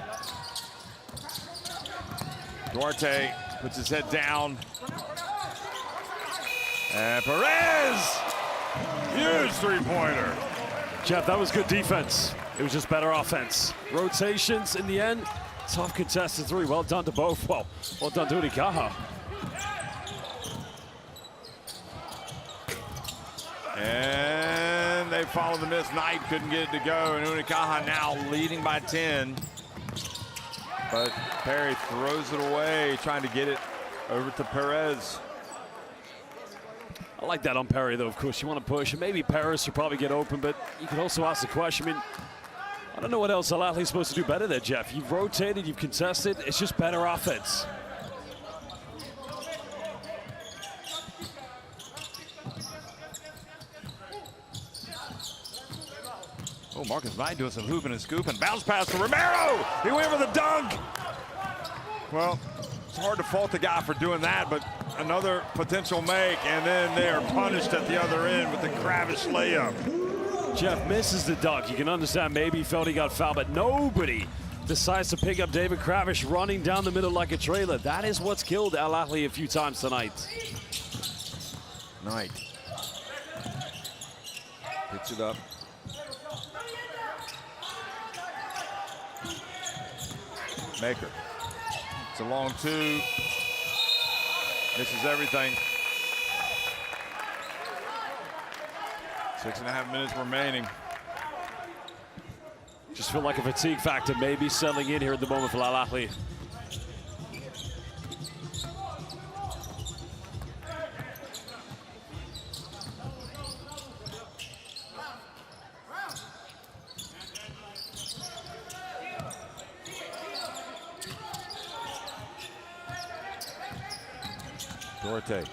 Duarte puts his head down. And Perez! Huge three-pointer. Jeff, that was good defense. It was just better offense. Rotations in the end. Tough contested three. Well done to both. Well done to Unicaja. And they follow the miss. Knight couldn't get it to go. And Unicaja now leading by 10. But Perry throws it away, trying to get it over to Perez. I like that on Perry, though, of course. You want to push, and maybe Perez should probably get open, but you can also ask the question. I mean, I don't know what else Alahli's supposed to do better there, Jeff. You've rotated, you've contested. It's just better offense. Oh, Marcus Knight doing some hooping and scooping. Bounce pass to Romero. He went for the dunk. Well, it's hard to fault the guy for doing that, but another potential make, and then they are punished at the other end with the Kravis layup. Jeff misses the dunk. You can understand maybe he felt he got fouled, but nobody decides to pick up David Kravis running down the middle like a trailer. That is what's killed Alahli a few times tonight. Knight picks it up. Maker. It's a long two. Misses everything. 6.5 minutes remaining. Just feel like a fatigue factor maybe settling in here at the moment for Alahli. Duarte.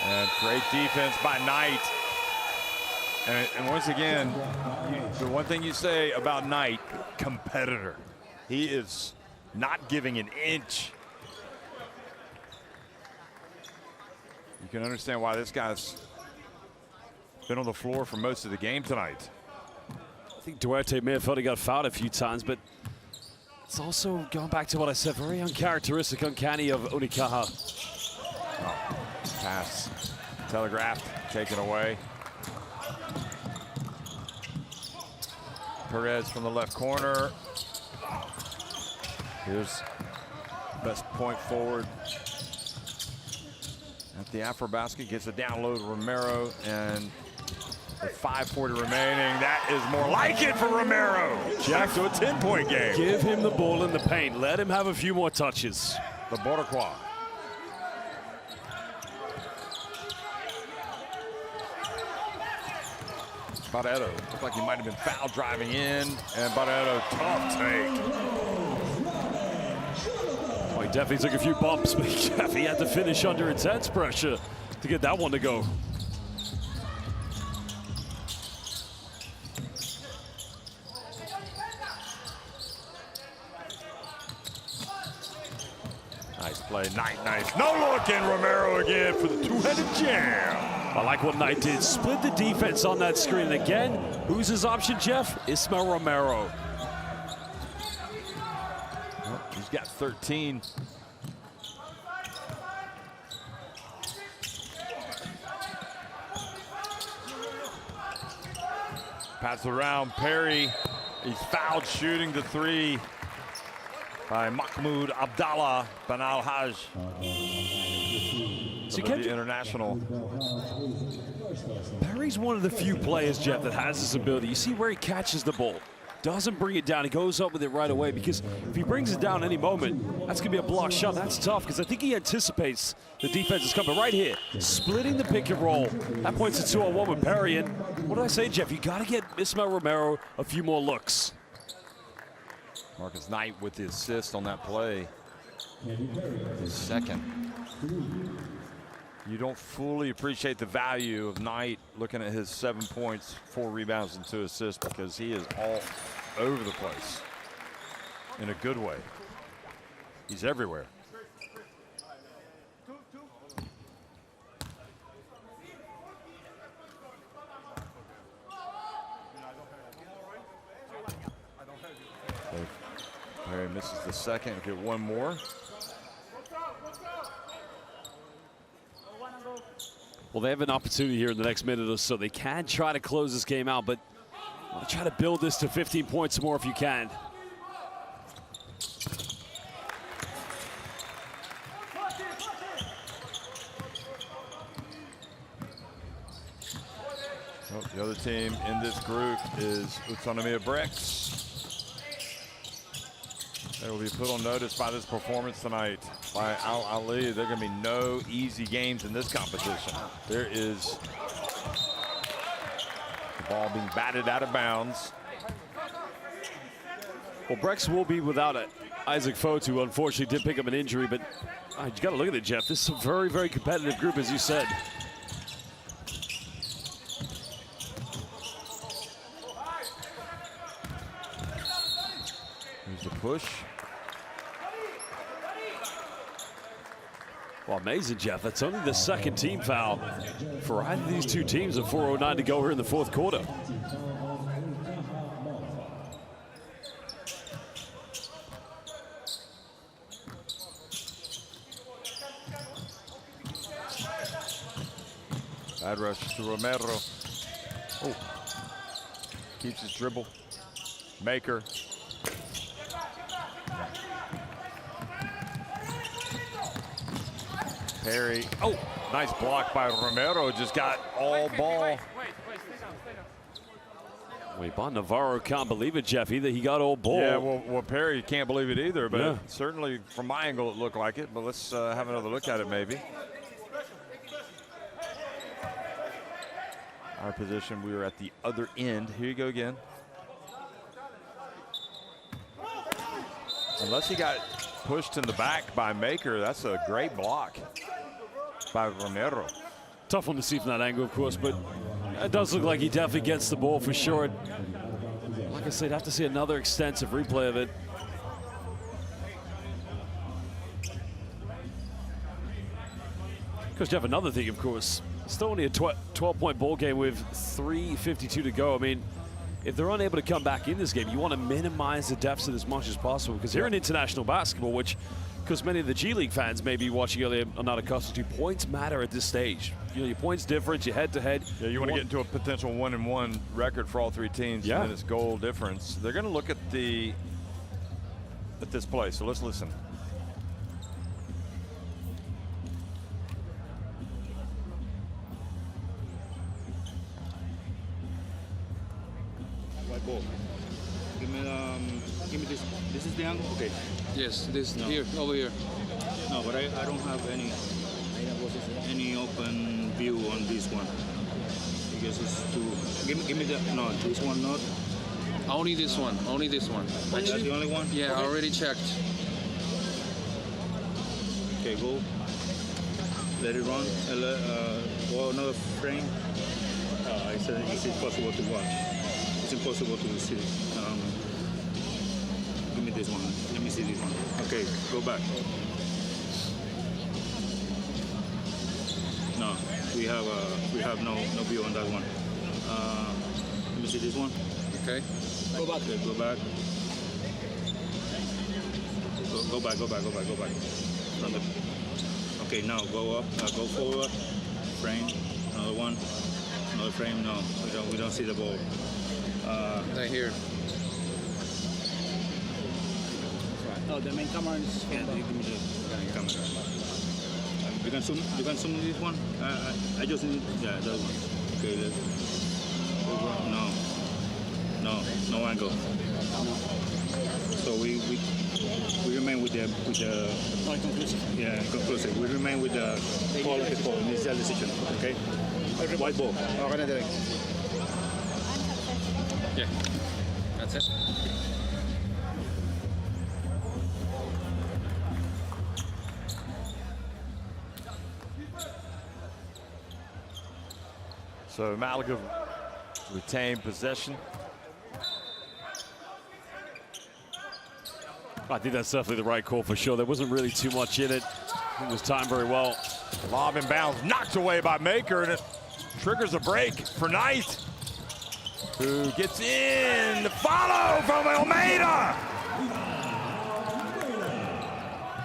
And great defense by Knight. And once again, the one thing you say about Knight, competitor. He is not giving an inch. You can understand why this guy's been on the floor for most of the game tonight. I think Duarte may have felt he got fouled a few times, but it's also going back to what I said, very uncharacteristic, uncanny of Unicaja. Oh, pass telegraphed, taken away. Perez from the left corner. Here's best point forward at the Afro basket. Gets a down low to Romero, and With 5:40 remaining, that is more like it for Romero. Jack to a 10-point game. Give him the ball in the paint. Let him have a few more touches. The Boricua. Barreto looked like he might have been foul driving in, and Barreto, tough take. Oh, he definitely took a few bumps, but he had to finish under intense pressure to get that one to go. Nice play, Knight, nice. No look, and Romero again for the two-headed jam. I like what Knight did. Split the defense on that screen. And again, who's his option, Jeff? Ismael Romero. Well, he's got 13. Pass around, Perry. He's fouled shooting the three by Mahmoud Abdallah Ben Al-Haj. The international. Perry's one of the few players, Jeff, that has this ability. You see where he catches the ball. Doesn't bring it down. He goes up with it right away, because if he brings it down any moment, that's going to be a block shot. That's tough, because I think he anticipates the defense is coming right here. Splitting the pick and roll. That points to 2-on-1 with Perry. And what did I say, Jeff? You got to get Ismael Romero a few more looks. Marcus Knight with the assist on that play. His second. You don't fully appreciate the value of Knight looking at his 7 points, 4 rebounds, and 2 assists, because he is all over the place in a good way. He's everywhere. Perry misses the second. Get one more. Well, they have an opportunity here in the next minute or so. They can try to close this game out, but try to build this to 15 points or more if you can. Oh, the other team in this group is Utsunomiya Bricks. They will be put on notice by this performance tonight by Alahli. There are going to be no easy games in this competition. There is the ball being batted out of bounds. Well, Brex will be without it. Isaac Fotu, who unfortunately did pick up an injury, but you got to look at it, Jeff. This is a very, very competitive group, as you said. Here's the push. Well, amazing, Jeff. That's only the second team foul for either of these two teams, and 4:09 to go here in the fourth quarter. Bad rush to Romero. Oh, keeps his dribble. Maker. Perry. Oh, nice block by Romero. Just got all ball. Wait, Bon Navarro can't believe it, Jeff. Either he got all ball. Yeah, well, Perry can't believe it either, but certainly from my angle it looked like it. But let's have another look at it maybe. Our position, we were at the other end. Here you go again. Unless he got pushed in the back by Maker, that's a great block by Romero. Tough one to see from that angle, of course, but it does look like he definitely gets the ball for sure. Like I said, have to see another extensive replay of it. Because Jeff, another thing, of course, still only a 12-point ball game with 3:52 to go. I mean, if they're unable to come back in this game, you want to minimize the deficit as much as possible, because here in international basketball, which, because many of the G League fans may be watching earlier are not accustomed to, points matter at this stage. You know, your points difference, your head-to-head. Yeah, you want to get into a potential 1-1 record for all three teams, and then it's goal difference. They're going to look at this play, so let's listen. ball. Give me this. This is the angle. Okay. Yes, this here, over here. No, but I don't have any open view on this one. Because it's too. Give me the no. This one not. Only this one. Only this one. That's the only one. Yeah, I already checked. Okay, go. Let it run. Go another frame. It's impossible to watch. It's impossible to see. Give me this one. Let me see this one. Okay, go back. No, we have no view on that one. Let me see this one. Okay. Go back. Okay, go back. Go back. From the. Okay, now go up. Go forward. Frame. Another one. Another frame. No, we don't see the ball. Right here. Oh, the main camera is. Yeah, give me the camera. You can zoom this one. I just need that one. Okay. No angle. So we remain with the conclusive. Yeah, conclusive. We remain with the call of the ball, initial decision. Okay. White ball. Yeah. That's it. So Malaga retained possession. I think that's definitely the right call for sure. There wasn't really too much in it. It was timed very well. Lob in bounds, knocked away by Maker, and it triggers a break for Knight, who gets in. The follow from Almeida.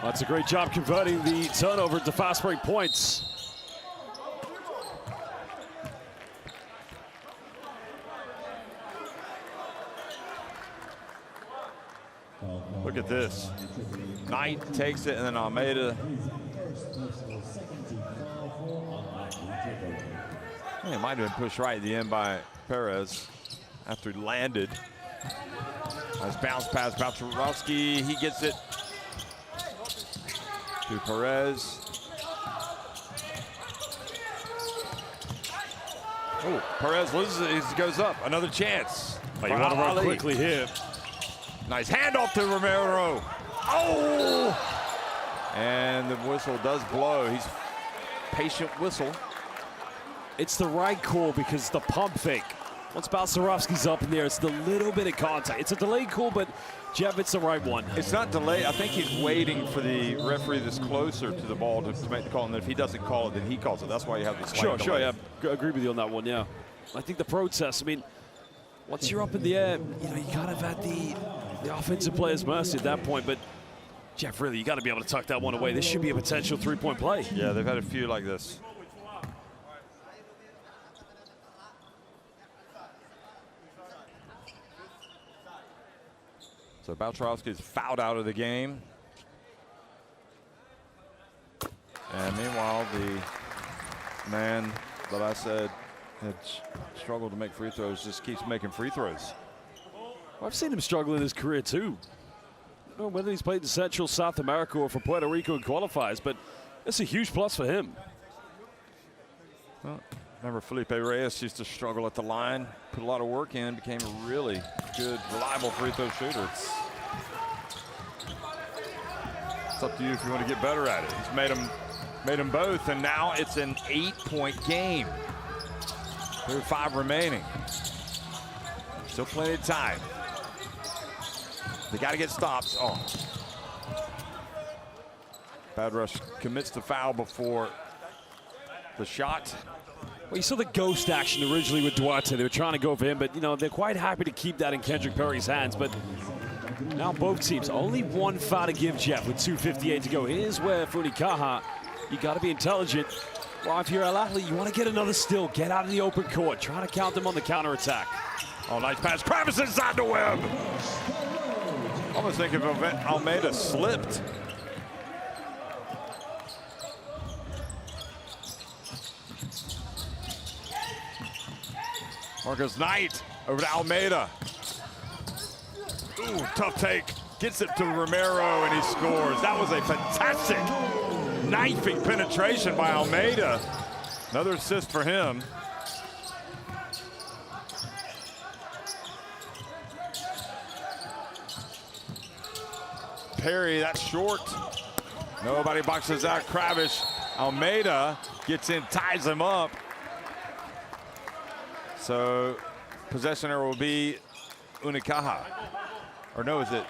That's a great job converting the turnover to fast break points. Look at this. Knight takes it, and then Almeida. It might have been pushed right at the end by Perez after he landed. Nice bounce pass, Balcerovski. He gets it to Perez. Oh, Perez loses it. He goes up. Another chance. Oh, you want to run quickly here. Nice handoff to Romero. Oh! And the whistle does blow. He's patient whistle. It's the right call because the pump fake. Once Balcerovski's up in there, it's the little bit of contact. It's a delayed call, but Jeff, it's the right one. It's not delayed. I think he's waiting for the referee that's closer to the ball to make the call. And if he doesn't call it, then he calls it. That's why you have the slight delay. Sure, yeah. I agree with you on that one, yeah. I think the protest, I mean, once you're up in the air, you know, you kind of at the offensive player's mercy at that point, but Jeff, really, you got to be able to tuck that one away. This should be a potential three-point play. Yeah, they've had a few like this. So Balcerovski is fouled out of the game. And meanwhile, the man that I said had struggled to make free throws just keeps making free throws. Well, I've seen him struggle in his career too. I don't know whether he's played in Central South America or for Puerto Rico in qualifiers, but it's a huge plus for him. Well, remember Felipe Reyes used to struggle at the line, put a lot of work in, became a really good, reliable free throw shooter. It's up to you if you want to get better at it. He's made them both, and now it's an 8-point game. 5 remaining. Still plenty of time. They got to get stops. Oh. Bad Rush commits the foul before the shot. Well, you saw the ghost action originally with Duarte. They were trying to go for him, but, you know, they're quite happy to keep that in Kendrick Perry's hands. But now both teams, only one foul to give, Jeff, with 2:58 to go. Here's where for Unicaja, you got to be intelligent. Well, if you're Alahli, you want to get another steal. Get out of the open court. Try to count them on the counterattack. Oh, nice pass. Kravis inside the web. Almost think if Almeida slipped. Marcus Knight over to Almeida. Ooh, tough take. Gets it to Romero, and he scores. That was a fantastic knifing penetration by Almeida. Another assist for him. Perry, that's short. Nobody boxes out Kravish. Almeida gets in, ties him up. So possession error will be Unicaja. Or no, is it?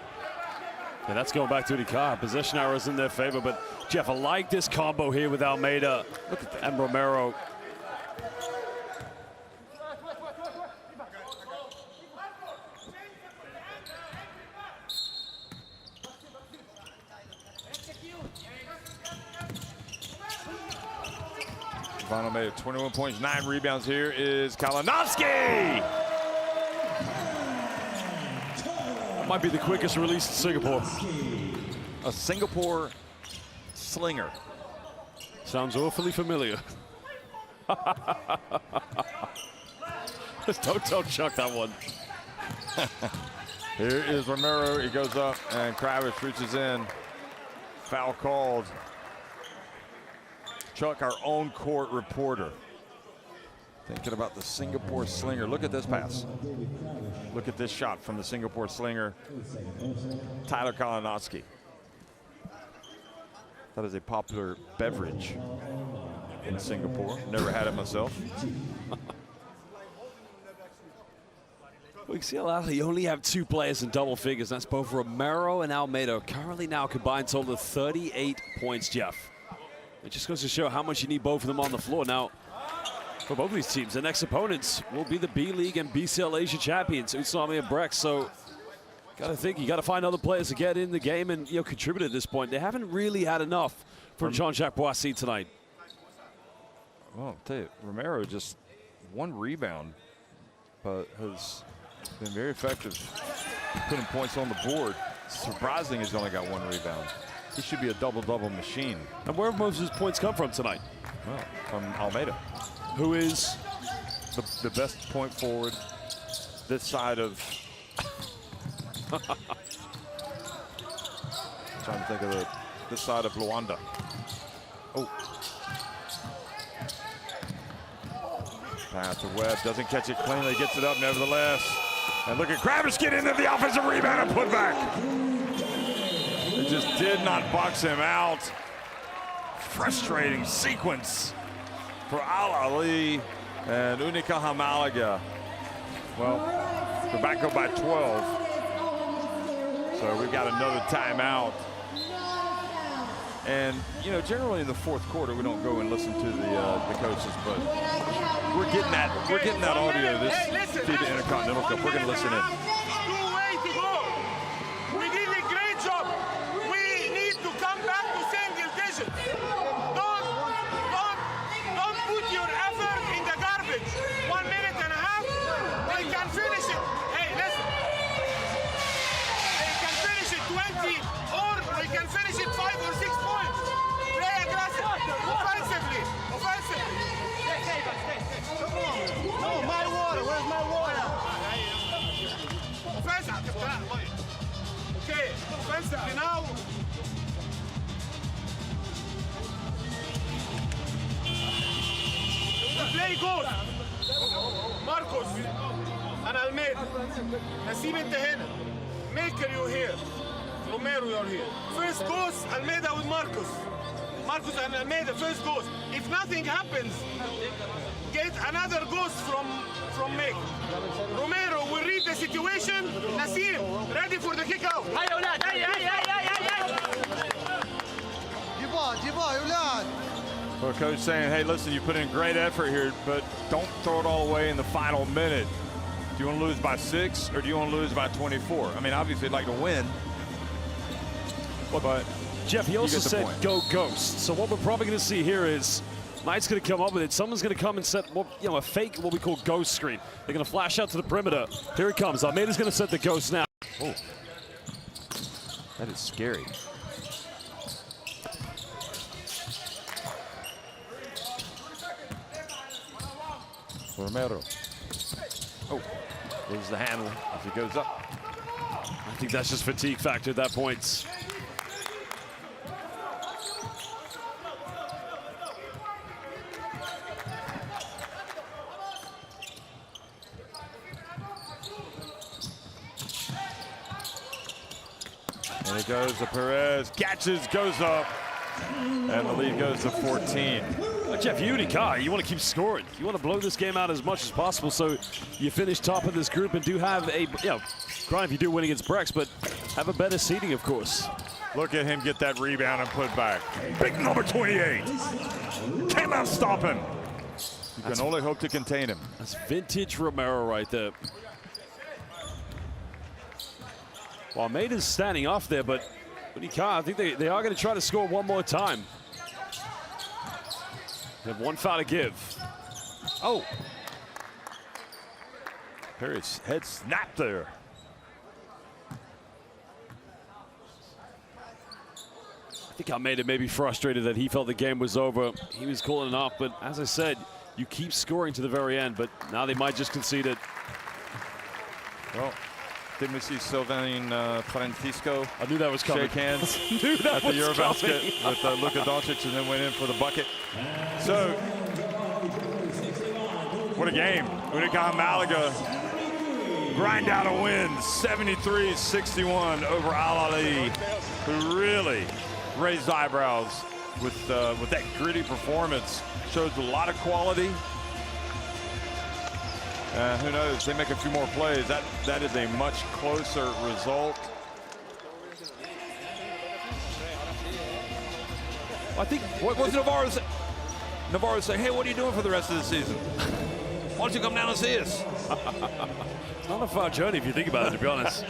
Yeah, that's going back to Unicaja. Possession arrows in their favor, but Jeff, I like this combo here with Almeida and Romero. Final made 21 points, 9 rebounds. Here is Kalinowski. Might be the quickest release in Singapore. A Singapore slinger. Sounds awfully familiar. Just don't chuck that one. Here is Romero. He goes up, and Kravish reaches in. Foul called. Chuck, our own court reporter, thinking about the Singapore slinger. Look at this pass. Look at this shot from the Singapore slinger, Tyler Kalinowski. That is a popular beverage in Singapore. Never had it myself. We can see Alahli only have 2 players in double figures. That's both Romero and Almeida. Currently now combined total of 38 points, Jeff. It just goes to show how much you need both of them on the floor. Now, for both of these teams, the next opponents will be the B-League and BCL Asia champions, Usami and Brex. So, gotta think, you gotta find other players to get in the game and contribute at this point. They haven't really had enough from Jean-Jacques Boissy tonight. Well, I'll tell you, Romero just 1 rebound, but has been very effective putting points on the board. Surprising he's only got 1 rebound. He should be a double-double machine. And where have most of his points come from tonight? Well, from Almeida, who is the best point forward this side of. Trying to think of this side of Luanda. Oh. Pass to Webb, doesn't catch it cleanly, gets it up nevertheless. And look at Kravish get into the offensive rebound and put back. It just did not box him out. Frustrating sequence for Alahli and Unicaja Malaga. Well, we're back up by 12. So we've got another timeout. And, generally in the 4th quarter, we don't go and listen to the coaches, but we're getting that audio this FIBA Intercontinental Cup. We're going to listen in. Okay, offensively now. The play goes. Marcos and Almeida. Nassim انت هنا. Maker you're here. Romero you're here. First goes Almeida with Marcos. Marcos and Almeida first goes. If nothing happens, get another ghost from Maker. Romero will read the situation. Nassim, ready for the kick out. هيا أولاد هيا. جيبوها يا أولاد. Well, coach saying, hey, listen, you put in great effort here, but don't throw it all away in the final minute. Do you want to lose by 6 or do you want to lose by 24? I mean, obviously, I'd like to win. But Jeff, he also said go ghost. So what we're probably going to see here is Knight's going to come up with it. Someone's going to come and set a fake, what we call ghost screen. They're going to flash out to the perimeter. Here it comes. Almeida's going to set the ghost now. Oh, that is scary. Romero. Oh, there's the handle as he goes up. I think that's just fatigue factor at that point. And it goes to Perez, catches, goes up, and the lead goes to 14. Jeff, Unicaja, you want to keep scoring. You want to blow this game out as much as possible so you finish top of this group and do have a, grind if you do win against Brex, but have a better seeding, of course. Look at him get that rebound and put back. Big number 28. Cannot stop him. You can only hope to contain him. That's vintage Romero right there. Well, Almeida's standing off there, but Unicaja, I think they are going to try to score one more time. They have one foul to give. Oh. Perry's head snapped there. I think Almeida may be frustrated that he felt the game was over. He was calling it off, but as I said, you keep scoring to the very end, but now they might just concede it. Well, didn't we see Sylvain Francisco? I knew that was coming. Shake hands at the Eurobasket with Luka Doncic and then went in for the bucket. So, what a game. Unicaja Malaga grind out a win, 73-61 over Alahli, who really raised eyebrows with that gritty performance. Shows a lot of quality. Who knows? They make a few more plays. That is a much closer result. I think what was Navarro say? Navarro say, "Hey, what are you doing for the rest of the season? Why don't you come down and see us?" It's not a far journey if you think about it, to be honest.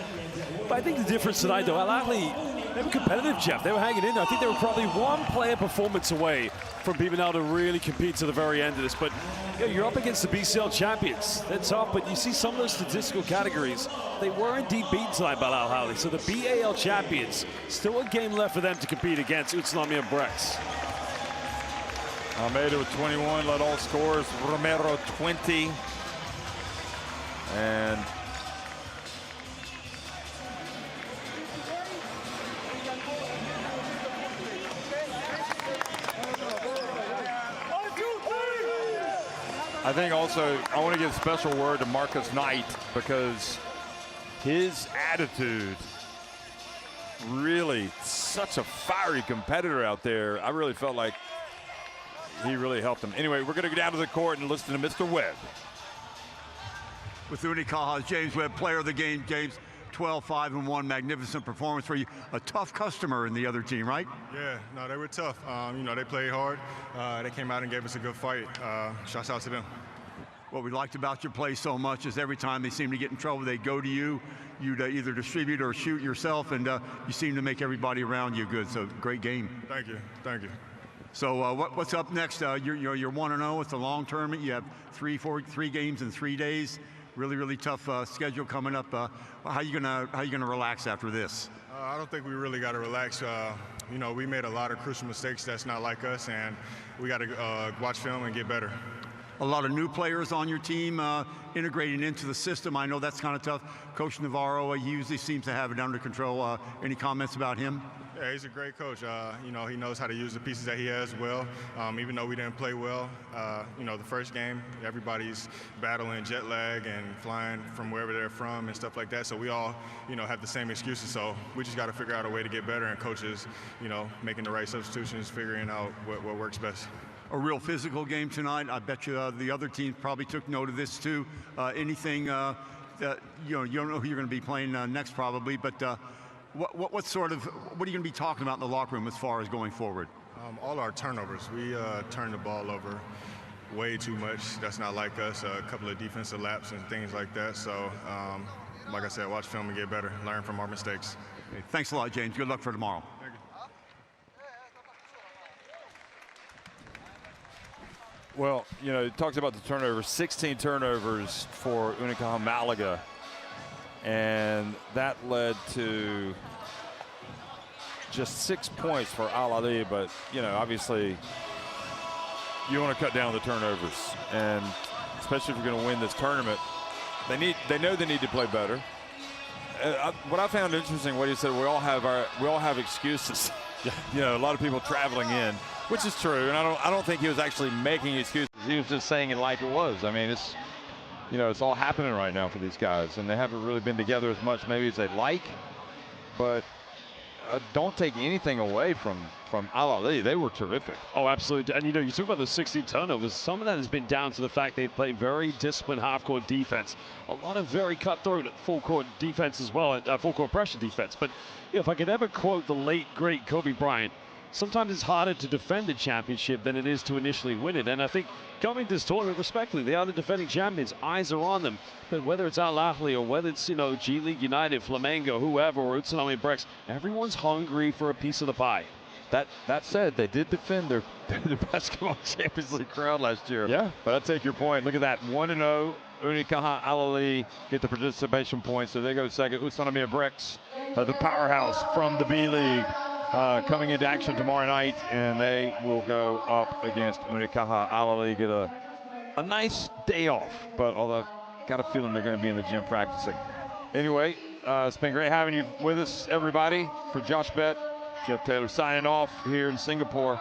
But I think the difference tonight, though, Alahli, they were competitive, Jeff. They were hanging in there. I think they were probably one player performance away from being able to really compete to the very end of this. But you're up against the BCL champions. They're tough, but you see some of those statistical categories, they were indeed beaten tonight by Alahli. So the BAL champions, still a game left for them to compete against Utsunomiya and Brex. Almeida with 21, led all scorers. Romero 20. And I think also I want to give a special word to Marcus Knight, because his attitude, really such a fiery competitor out there. I really felt like he really helped him. Anyway, we're going to go down to the court and listen to Mr. Webb. With Unicaja's James Webb, player of the game. James, 12-5-1, magnificent performance for you. A tough customer in the other team, right? Yeah, no, they were tough. You know, they played hard. They came out and gave us a good fight. Shouts out to them. What we liked about your play so much is every time they seem to get in trouble, they go to you. You'd either distribute or shoot yourself, and you seem to make everybody around you good. So great game. Thank you. Thank you. So what's up next? You're 1-0. It's a long tournament. You have three games in 3 days. Really tough schedule coming up. How you gonna relax after this? I don't think we really got to relax. You know, we made a lot of crucial mistakes that's not like us, and we got to watch film and get better. A lot of new players on your team integrating into the system. I know that's kind of tough. Coach Navarro, he usually seems to have it under control. Any comments about him? Yeah, he's a great coach. You know, he knows how to use the pieces that he has well. Even though we didn't play well, you know, the first game, everybody's battling jet lag and flying from wherever they're from and stuff like that. So we all, you know, have the same excuses. So we just got to figure out a way to get better, and coaches, you know, making the right substitutions, figuring out what works best. A real physical game tonight. I bet you the other teams probably took note of this too. Anything that you don't know who you're going to be playing next probably, but what are you going to be talking about in the locker room as far as going forward? All our turnovers. We turn the ball over way too much. That's not like us. A couple of defensive laps and things like that. So, like I said, watch film and get better. Learn from our mistakes. Okay, thanks a lot, James. Good luck for tomorrow. Thank you. Well, you know, it talks about the turnovers, 16 turnovers for Unicaja Malaga. And that led to just 6 points for Alahli, but, you know, obviously you want to cut down the turnovers. And especially if you're going to win this tournament, they know they need to play better. what I found interesting, what he said, we all have excuses. You know, a lot of people traveling in, which is true, and I don't think he was actually making excuses. He was just saying it like it was. I mean, it's, you know, it's all happening right now for these guys, and they haven't really been together as much maybe as they'd like. But don't take anything away from Alahli. They were terrific. Oh, absolutely. And, you know, you talk about the 16 turnovers. Some of that has been down to the fact they play very disciplined half-court defense. A lot of very cutthroat full-court defense as well, full-court pressure defense. But, you know, if I could ever quote the late, great Kobe Bryant, sometimes it's harder to defend the championship than it is to initially win it. And I think coming to this tournament, respectfully, they are the defending champions. Eyes are on them. But whether it's Alahli or whether it's, you know, G League United, Flamengo, whoever, or Utsunami Brex, everyone's hungry for a piece of the pie. That said, they did defend their basketball Champions League crown last year. Yeah. But I take your point. Look at that, 1-0. Unicaja Alahli get the participation points. So they go second. Utsunami Brex, the powerhouse from the B League, coming into action tomorrow night, and they will go up against Unicaja Alahli, get a nice day off. But although I've got a feeling they're going to be in the gym practicing. Anyway, it's been great having you with us, everybody. For Josh Bett, Jeff Taylor signing off here in Singapore.